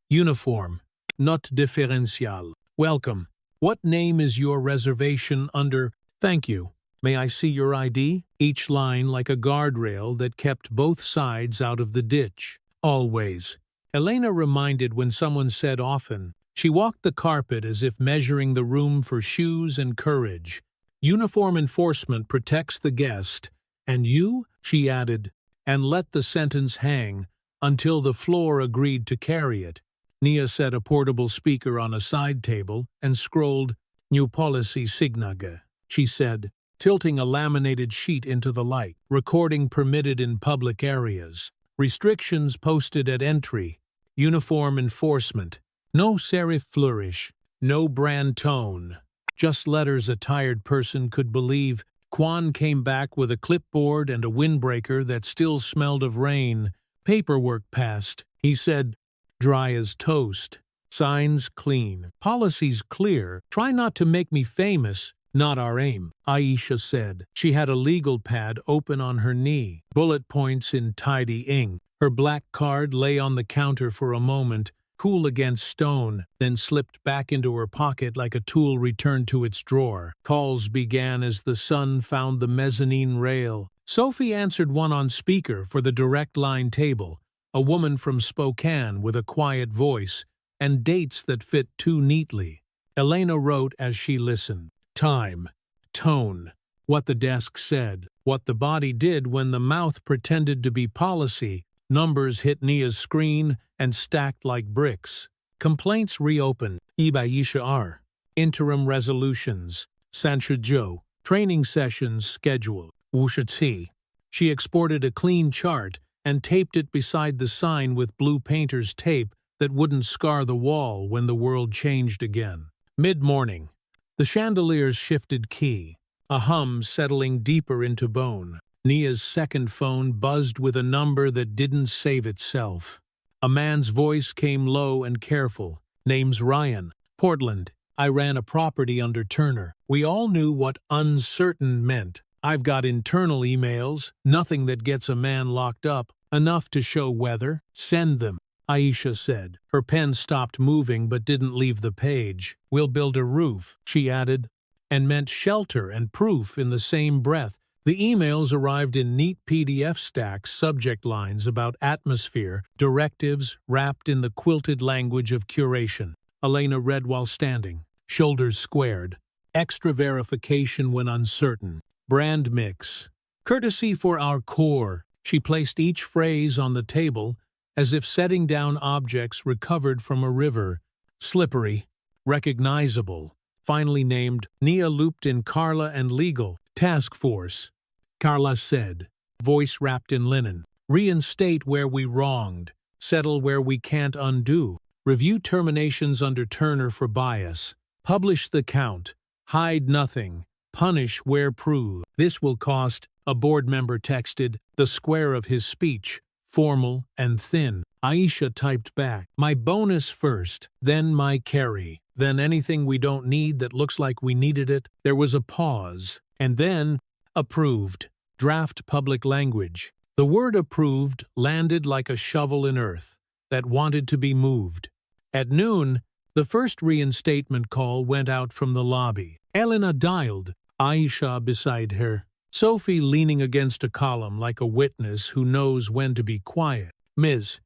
Uniform. Not differential. "Welcome. What name is your reservation under?" "Thank you. May I see your ID?" Each line like a guardrail that kept both sides out of the ditch. "Always." Elena reminded when someone said often. She walked the carpet as if measuring the room for shoes and courage. "Uniform enforcement protects the guest. And you?" she added, and let the sentence hang until the floor agreed to carry it. Nia set a portable speaker on a side table and scrolled, "New policy signage," she said, tilting a laminated sheet into the light. "Recording permitted in public areas. Restrictions posted at entry. Uniform enforcement. No serif flourish. No brand tone. Just letters a tired person could believe." Quan came back with a clipboard and a windbreaker that still smelled of rain. "Paperwork passed," he said, dry as toast. "Signs clean. Policies clear. Try not to make me famous. Not our aim," Aisha said. She had a legal pad open on her knee, bullet points in tidy ink. Her black card lay on the counter for a moment, cool against stone, then slipped back into her pocket like a tool returned to its drawer. Calls began as the sun found the mezzanine rail. Sophie answered one on speaker for the direct line table, a woman from Spokane with a quiet voice and dates that fit too neatly. Elena wrote as she listened. Time, tone, what the desk said, what the body did when the mouth pretended to be policy. Numbers hit Nia's screen and stacked like bricks. Complaints reopened. Ibaisha R. Interim resolutions. Sanchujo. Training sessions scheduled. Wushitsi. She exported a clean chart and taped it beside the sign with blue painter's tape that wouldn't scar the wall when the world changed again. Mid-morning. The chandeliers shifted key, a hum settling deeper into bone. Nia's second phone buzzed with a number that didn't save itself. A man's voice came low and careful. Name's Ryan. Portland. I ran a property under Turner. We all knew what uncertain meant. I've got internal emails, nothing that gets a man locked up, enough to show weather. Send them, Aisha said. Her pen stopped moving but didn't leave the page. We'll build a roof, she added, and meant shelter and proof in the same breath. The emails arrived in neat PDF stacks, subject lines about atmosphere, directives wrapped in the quilted language of curation. Elena read while standing, shoulders squared. Extra verification when uncertain. Brand mix. Courtesy for our core. She placed each phrase on the table as if setting down objects recovered from a river. Slippery. Recognizable. Finally named. Nia looped in Carla and legal. Task force. Carla said, voice wrapped in linen. Reinstate where we wronged. Settle where we can't undo. Review terminations under Turner for bias. Publish the count. Hide nothing. Punish where proved. This will cost, a board member texted, the square of his speech. Formal and thin. Aisha typed back, my bonus first, then my carry, then anything we don't need that looks like we needed it. There was a pause, and then, approved. Draft public language. The word approved landed like a shovel in earth that wanted to be moved. At noon, the first reinstatement call went out from the lobby. Elena dialed, Aisha beside her. Sophie leaning against a column like a witness who knows when to be quiet. Ms.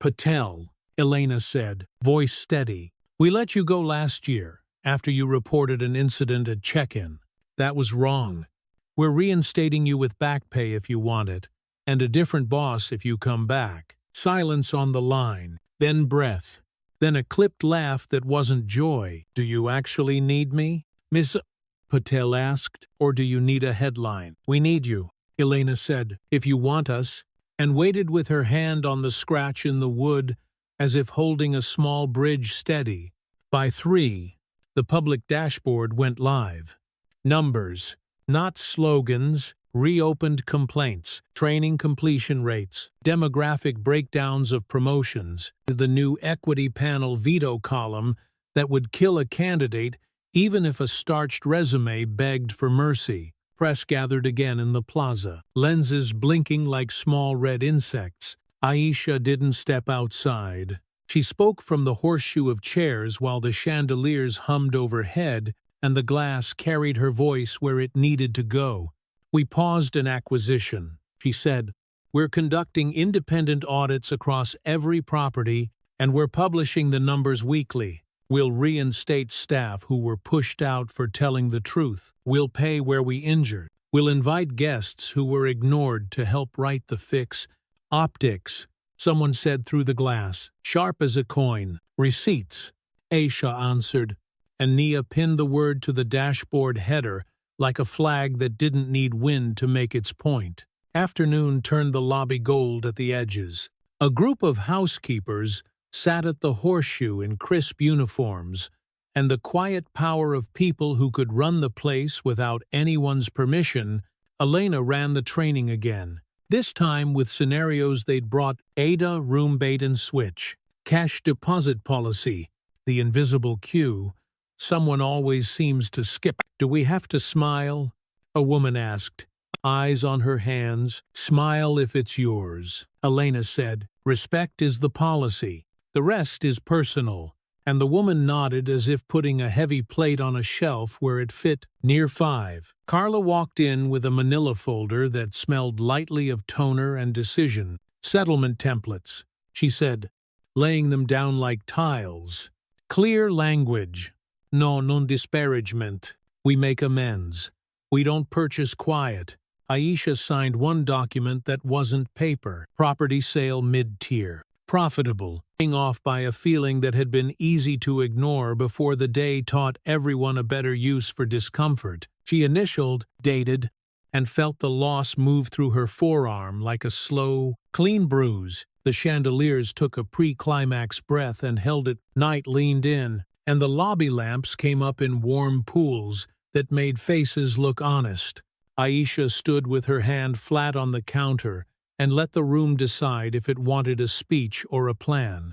Patel, Elena said, voice steady. We let you go last year, after you reported an incident at check-in. That was wrong. We're reinstating you with back pay if you want it, and a different boss if you come back. Silence on the line, then breath, then a clipped laugh that wasn't joy. Do you actually need me? Miss Patel asked, or do you need a headline? We need you, Elena said, if you want us, and waited with her hand on the scratch in the wood as if holding a small bridge steady. By 3, the public dashboard went live. Numbers, not slogans, reopened complaints, training completion rates, demographic breakdowns of promotions, the new equity panel veto column that would kill a candidate even if a starched resume begged for mercy. Press gathered again in the plaza, lenses blinking like small red insects. Aisha didn't step outside. She spoke from the horseshoe of chairs while the chandeliers hummed overhead and the glass carried her voice where it needed to go. We paused an acquisition, she said. We're conducting independent audits across every property and we're publishing the numbers weekly. We'll reinstate staff who were pushed out for telling the truth. We'll pay where we injured. We'll invite guests who were ignored to help write the fix. Optics, someone said through the glass, sharp as a coin. Receipts, Aisha answered, and Nia pinned the word to the dashboard header like a flag that didn't need wind to make its point. Afternoon turned the lobby gold at the edges. A group of housekeepers sat at the horseshoe in crisp uniforms, and the quiet power of people who could run the place without anyone's permission. Elena ran the training again, this time with scenarios they'd brought: Ada, room bait and switch, cash deposit policy, the invisible queue. Someone always seems to skip. Do we have to smile? A woman asked, eyes on her hands. Smile if it's yours, Elena said. Respect is the policy. The rest is personal, and the woman nodded as if putting a heavy plate on a shelf where it fit. Near 5. Carla walked in with a manila folder that smelled lightly of toner and decision. Settlement templates, she said, laying them down like tiles. Clear language. No, non disparagement. We make amends. We don't purchase quiet. Aisha signed one document that wasn't paper. Property sale mid-tier. Profitable. Paying off by a feeling that had been easy to ignore before the day taught everyone a better use for discomfort. She initialed, dated, and felt the loss move through her forearm like a slow, clean bruise. The chandeliers took a pre-climax breath and held it. Night leaned in, and the lobby lamps came up in warm pools that made faces look honest. Aisha stood with her hand flat on the counter and let the room decide if it wanted a speech or a plan.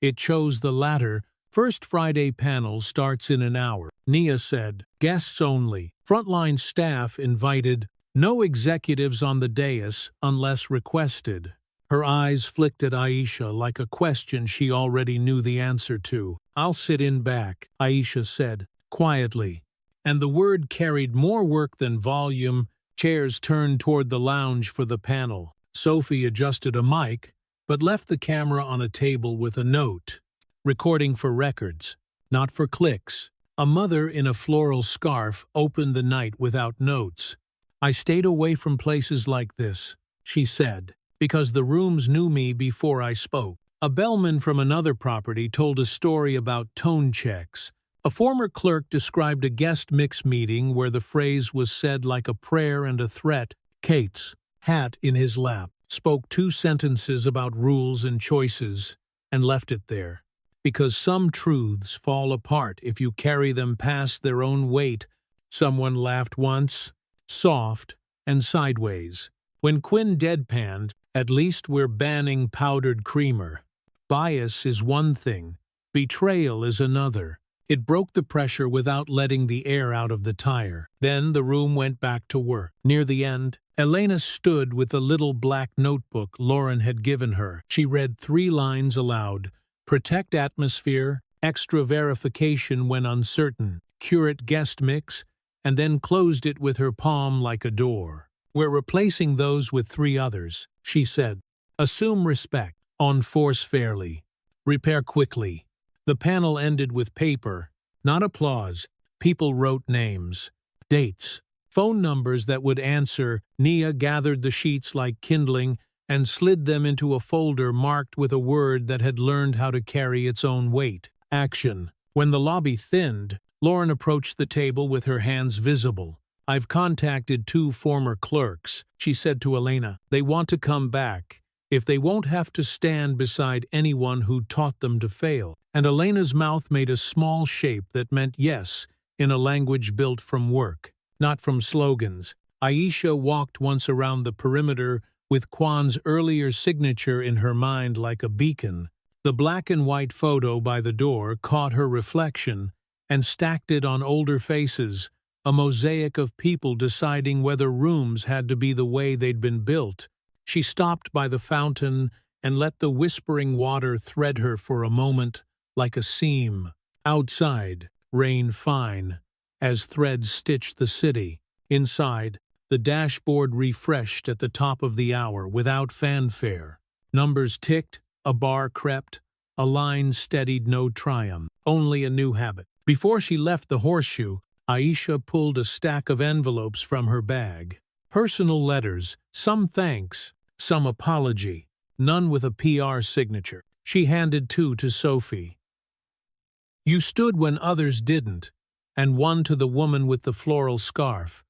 It chose the latter. First Friday panel starts in an hour. Nia said, guests only. Frontline staff invited. No executives on the dais unless requested. Her eyes flicked at Aisha like a question she already knew the answer to. I'll sit in back, Aisha said, quietly. And the word carried more work than volume. Chairs turned toward the lounge for the panel. Sophie adjusted a mic, but left the camera on a table with a note. Recording for records, not for clicks. A mother in a floral scarf opened the night without notes. I stayed away from places like this, she said, because the rooms knew me before I spoke. A bellman from another property told a story about tone checks. A former clerk described a guest mix meeting where the phrase was said like a prayer and a threat. Kate's hat in his lap spoke 2 sentences about rules and choices and left it there. Because some truths fall apart if you carry them past their own weight. Someone laughed once, soft and sideways. When Quinn deadpanned, at least we're banning powdered creamer. Bias is one thing, betrayal is another. It broke the pressure without letting the air out of the tire. Then the room went back to work. Near the end, Elena stood with the little black notebook Lauren had given her. She read 3 lines aloud. Protect atmosphere, extra verification when uncertain, curate guest mix, and then closed it with her palm like a door. We're replacing those with 3 others, she said. Assume respect, enforce fairly, repair quickly. The panel ended with paper, not applause. People wrote names, dates, phone numbers that would answer. Nia gathered the sheets like kindling and slid them into a folder marked with a word that had learned how to carry its own weight. Action. When the lobby thinned, Lauren approached the table with her hands visible. I've contacted 2 former clerks, she said to Elena. They want to come back, if they won't have to stand beside anyone who taught them to fail. And Elena's mouth made a small shape that meant yes, in a language built from work, not from slogans. Aisha walked once around the perimeter with Kwan's earlier signature in her mind like a beacon. The black and white photo by the door caught her reflection and stacked it on older faces, a mosaic of people deciding whether rooms had to be the way they'd been built. She stopped by the fountain and let the whispering water thread her for a moment like a seam. Outside, rain fine, as threads stitched the city. Inside, the dashboard refreshed at the top of the hour without fanfare. Numbers ticked, a bar crept, a line steadied no triumph, only a new habit. Before she left the horseshoe, Aisha pulled a stack of envelopes from her bag. Personal letters, some thanks, some apology, none with a PR signature. She handed 2 to Sophie. You stood when others didn't, and one to the woman with the floral scarf.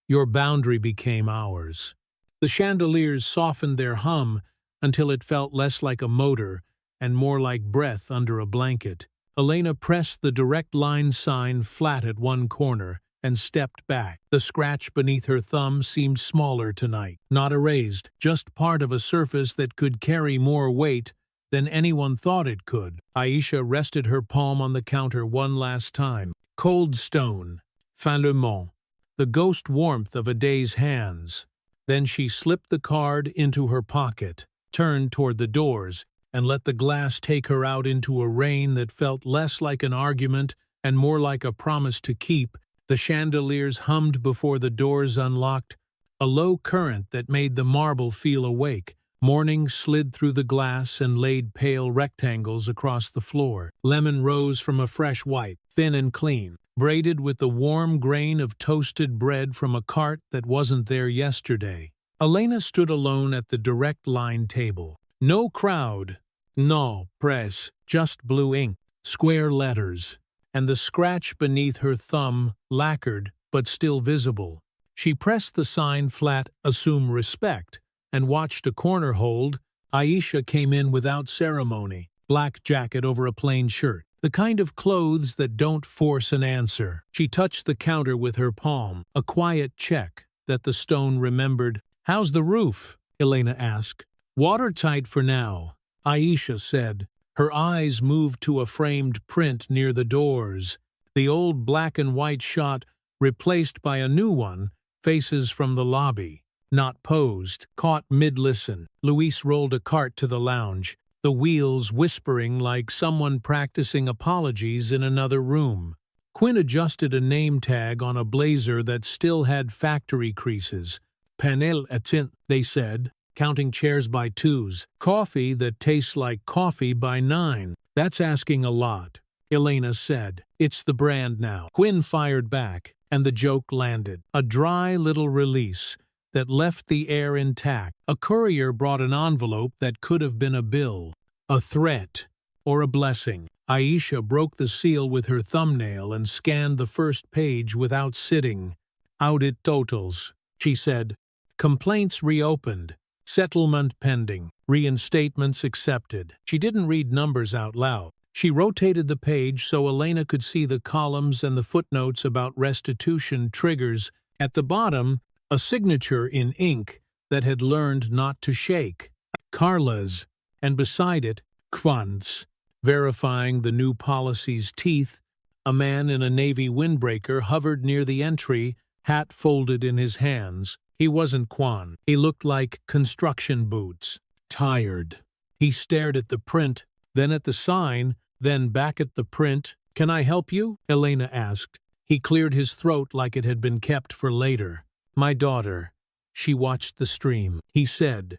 Your boundary became ours. The chandeliers softened their hum until it felt less like a motor and more like breath under a blanket. Elena pressed the direct line sign flat at one corner and stepped back. The scratch beneath her thumb seemed smaller tonight, not erased, just part of a surface that could carry more weight than anyone thought it could. Aisha rested her palm on the counter one last time. Cold stone, fin le mont, the ghost warmth of a day's hands. Then she slipped the card into her pocket, turned toward the doors, and let the glass take her out into a rain that felt less like an argument and more like a promise to keep. The chandeliers hummed before the doors unlocked, a low current that made the marble feel awake. Morning slid through the glass and laid pale rectangles across the floor. Lemon rose from a fresh white, thin and clean, braided with the warm grain of toasted bread from a cart that wasn't there yesterday. Elena stood alone at the direct line table. No crowd, no press, just blue ink, square letters, and the scratch beneath her thumb, lacquered but still visible. She pressed the sign flat, "Assume respect," and watched a corner hold. Aisha came in without ceremony, black jacket over a plain shirt, the kind of clothes that don't force an answer. She touched the counter with her palm, a quiet check that the stone remembered. "How's the roof?" Elena asked. "Watertight for now," Aisha said. Her eyes moved to a framed print near the doors, the old black and white shot replaced by a new one, faces from the lobby. Not posed, caught mid-listen. Luis rolled a cart to the lounge, the wheels whispering like someone practicing apologies in another room. Quinn adjusted a name tag on a blazer that still had factory creases. "Panel atint," they said, counting chairs by twos. "Coffee that tastes like coffee by 9. That's asking a lot," Elena said. "It's the brand now." Quinn fired back, and the joke landed. A dry little release that left the air intact. A courier brought an envelope that could have been a bill, a threat, or a blessing. Aisha broke the seal with her thumbnail and scanned the first page without sitting. "Audit totals," she said. "Complaints reopened. Settlement pending. Reinstatements accepted." She didn't read numbers out loud. She rotated the page so Elena could see the columns and the footnotes about restitution triggers. At the bottom, a signature in ink that had learned not to shake. Carla's, and beside it, Quant's. Verifying the new policy's teeth, a man in a navy windbreaker hovered near the entry, hat folded in his hands. He wasn't Quan. He looked like construction boots. Tired. He stared at the print, then at the sign, then back at the print. "Can I help you?" Elena asked. He cleared his throat like it had been kept for later. "My daughter." She watched the stream. He said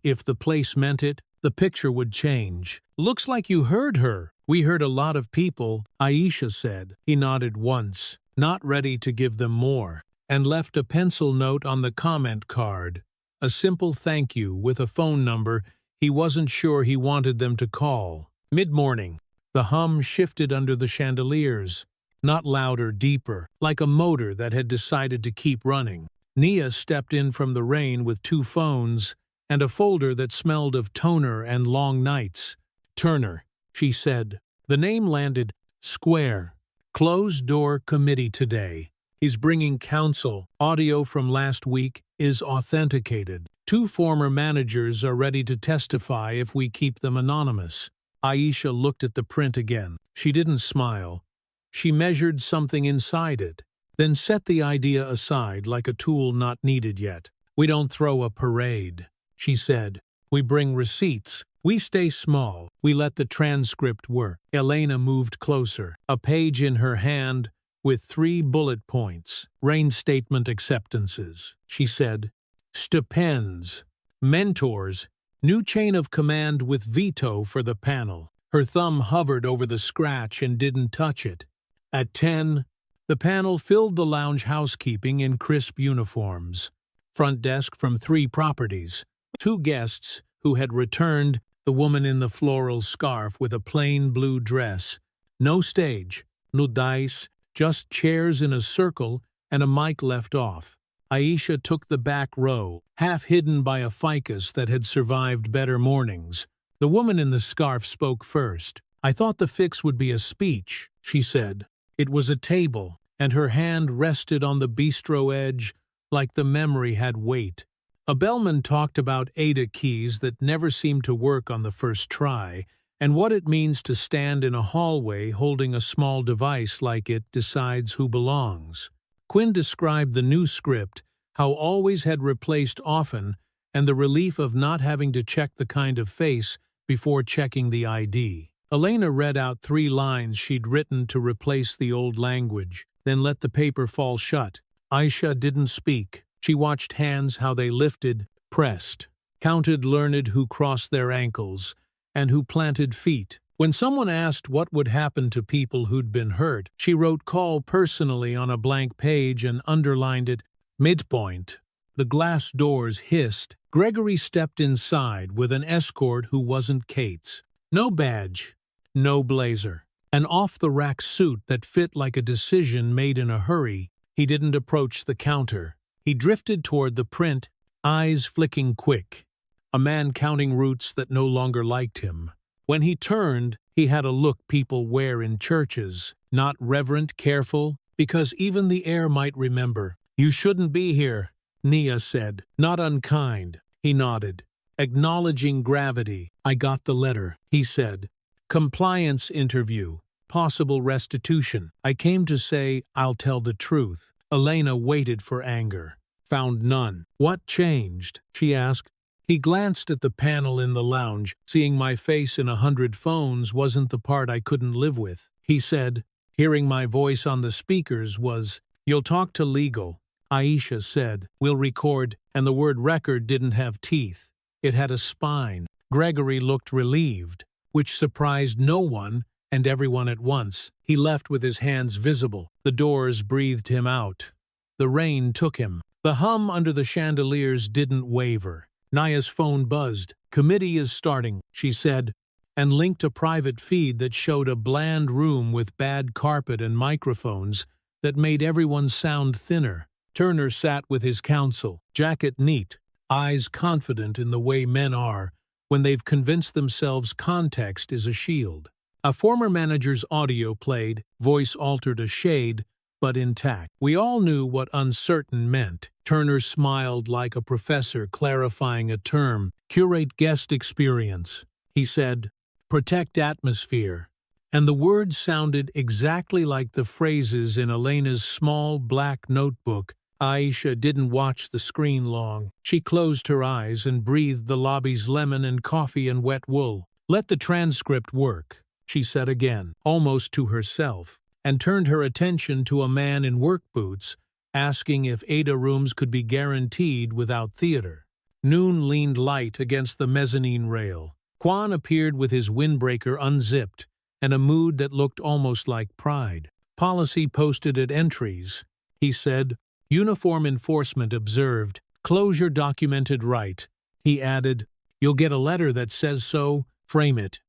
if the place meant it, the picture would change. "Looks like you heard her." "We heard a lot of people," Aisha said. He nodded once, not ready to give them more, and left a pencil note on the comment card. A simple thank you with a phone number he wasn't sure he wanted them to call. Mid-morning. The hum shifted under the chandeliers, not louder, deeper, like a motor that had decided to keep running. Nia stepped in from the rain with 2 phones and a folder that smelled of toner and long nights. "Turner," she said. The name landed. "Square. Closed-door committee today. He's bringing counsel. Audio from last week is authenticated. 2 former managers are ready to testify if we keep them anonymous." Aisha looked at the print again. She didn't smile. She measured something inside it, then set the idea aside like a tool not needed yet. "We don't throw a parade," she said. "We bring receipts. We stay small. We let the transcript work." Elena moved closer, a page in her hand with 3 bullet points. "Reinstatement acceptances," she said. "Stipends. Mentors. New chain of command with veto for the panel." Her thumb hovered over the scratch and didn't touch it. At 10, the panel filled the lounge housekeeping in crisp uniforms. Front desk from 3 properties. 2 guests who had returned, the woman in the floral scarf with a plain blue dress. No stage, no dice, just chairs in a circle and a mic left off. Aisha took the back row, half hidden by a ficus that had survived better mornings. The woman in the scarf spoke first. "I thought the fix would be a speech," she said. It was a table, and her hand rested on the bistro edge like the memory had weight. A bellman talked about ADA keys that never seemed to work on the first try, and what it means to stand in a hallway holding a small device like it decides who belongs. Quinn described the new script, how always had replaced often, and the relief of not having to check the kind of face before checking the ID. Elena read out 3 lines she'd written to replace the old language, then let the paper fall shut. Aisha didn't speak. She watched hands how they lifted, pressed. counted learned who crossed their ankles, and who planted feet. When someone asked what would happen to people who'd been hurt, she wrote "call personally" on a blank page and underlined it, midpoint. The glass doors hissed. Gregory stepped inside with an escort who wasn't Kate's. No badge, no blazer. An off-the-rack suit that fit like a decision made in a hurry. He didn't approach the counter. He drifted toward the print, eyes flicking quick. A man counting routes that no longer liked him. When he turned, he had a look people wear in churches, not reverent, careful, because even the air might remember. "You shouldn't be here," Nia said. "Not unkind." He nodded, acknowledging gravity. "I got the letter," he said. "Compliance interview. Possible restitution. I came to say I'll tell the truth." Elena waited for anger. Found none. "What changed?" she asked. He glanced at the panel in the lounge. "Seeing my face in 100 phones wasn't the part I couldn't live with," he said. "Hearing my voice on the speakers was." "You'll talk to legal," Aisha said. "We'll record," and the word record didn't have teeth. It had a spine. Gregory looked relieved, which surprised no one and everyone at once. He left with his hands visible. The doors breathed him out. The rain took him. The hum under the chandeliers didn't waver. Naya's phone buzzed. "Committee is starting," she said, and linked a private feed that showed a bland room with bad carpet and microphones that made everyone sound thinner. Turner sat with his counsel, jacket neat, eyes confident in the way men are when they've convinced themselves context is a shield. A former manager's audio played, voice altered a shade, but intact. "We all knew what uncertain meant." Turner smiled like a professor clarifying a term. "Curate guest experience," he said. "Protect atmosphere." And the words sounded exactly like the phrases in Elena's small black notebook. Aisha didn't watch the screen long. She closed her eyes and breathed the lobby's lemon and coffee and wet wool. "Let the transcript work," she said again, almost to herself, and turned her attention to a man in work boots, asking if Ada rooms could be guaranteed without theater. Noon leaned light against the mezzanine rail. Kwan appeared with his windbreaker unzipped, and a mood that looked almost like pride. "Policy posted at entries," he said. "Uniform enforcement observed. Closure documented right." He added, "You'll get a letter that says so. Frame it."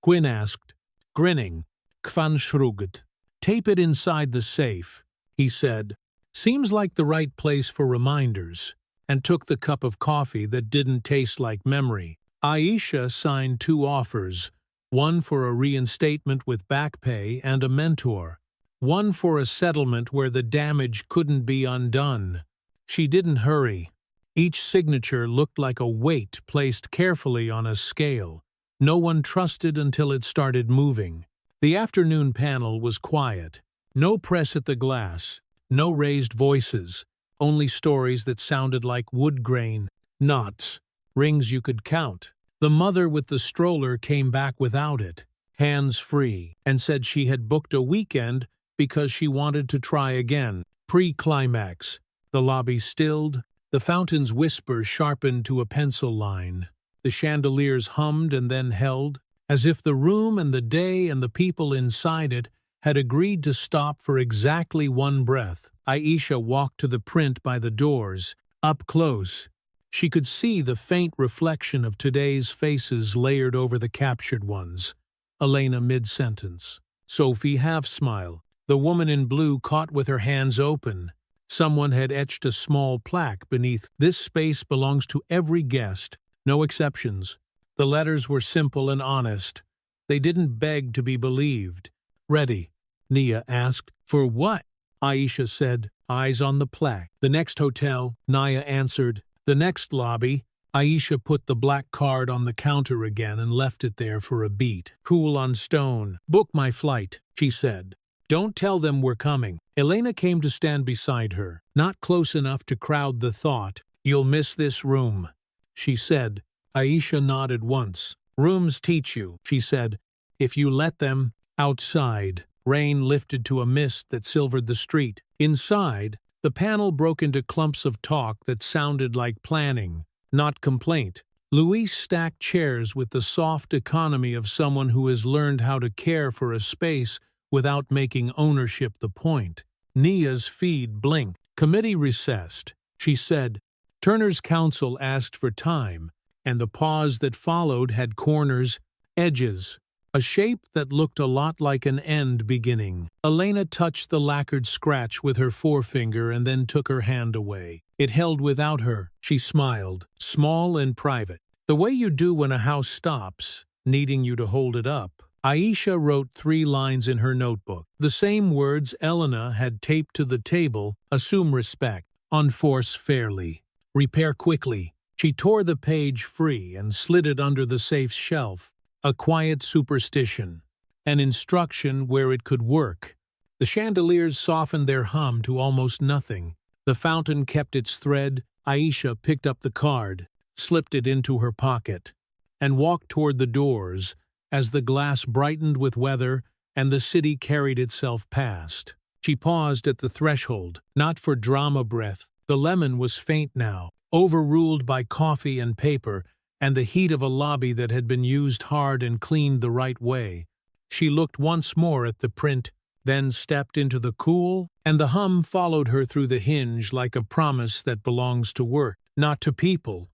Quinn asked, grinning. Kwan shrugged. "Tape it inside the safe," he said. "Seems like the right place for reminders," and took the cup of coffee that didn't taste like memory. Aisha signed 2 offers, one for a reinstatement with back pay and a mentor, one for a settlement where the damage couldn't be undone. She didn't hurry. Each signature looked like a weight placed carefully on a scale. No one trusted until it started moving. The afternoon panel was quiet. No press at the glass, no raised voices, only stories that sounded like wood grain, knots, rings you could count. The mother with the stroller came back without it, hands free, and said she had booked a weekend because she wanted to try again. Pre-climax. The lobby stilled. The fountain's whisper sharpened to a pencil line. The chandeliers hummed and then held, as if the room and the day and the people inside it had agreed to stop for exactly one breath. Aisha walked to the print by the doors. Up close, she could see the faint reflection of today's faces layered over the captured ones. Elena mid-sentence. Sophie half-smile. The woman in blue caught with her hands open. Someone had etched a small plaque beneath. "This space belongs to every guest, no exceptions." The letters were simple and honest. They didn't beg to be believed. "Ready?" Nia asked. "For what?" Aisha said, eyes on the plaque. "The next hotel," Nia answered. "The next lobby." Aisha put the black card on the counter again and left it there for a beat. "Cool on stone." "Book my flight," she said. "Don't tell them we're coming." Elena came to stand beside her, not close enough to crowd the thought. "You'll miss this room," she said. Aisha nodded once. "Rooms teach you," she said, "if you let them." Outside, rain lifted to a mist that silvered the street. Inside, the panel broke into clumps of talk that sounded like planning, not complaint. Luis stacked chairs with the soft economy of someone who has learned how to care for a space without making ownership the point. Nia's feed blinked. Committee recessed, she said. Turner's counsel asked for time, and the pause that followed had corners, edges, a shape that looked a lot like an end beginning. Elena touched the lacquered scratch with her forefinger and then took her hand away. It held without her, she smiled, small and private. The way you do when a house stops, needing you to hold it up. Aisha wrote 3 lines in her notebook. The same words Elena had taped to the table: assume respect, enforce fairly, repair quickly. She tore the page free and slid it under the safe's shelf. A quiet superstition, an instruction where it could work. The chandeliers softened their hum to almost nothing. The fountain kept its thread. Aisha picked up the card, slipped it into her pocket, and walked toward the doors as the glass brightened with weather and the city carried itself past. She paused at the threshold, not for drama breath. The lemon was faint now, overruled by coffee and paper and the heat of a lobby that had been used hard and cleaned the right way. She looked once more at the print, then stepped into the cool, and the hum followed her through the hinge like a promise that belongs to work, not to people.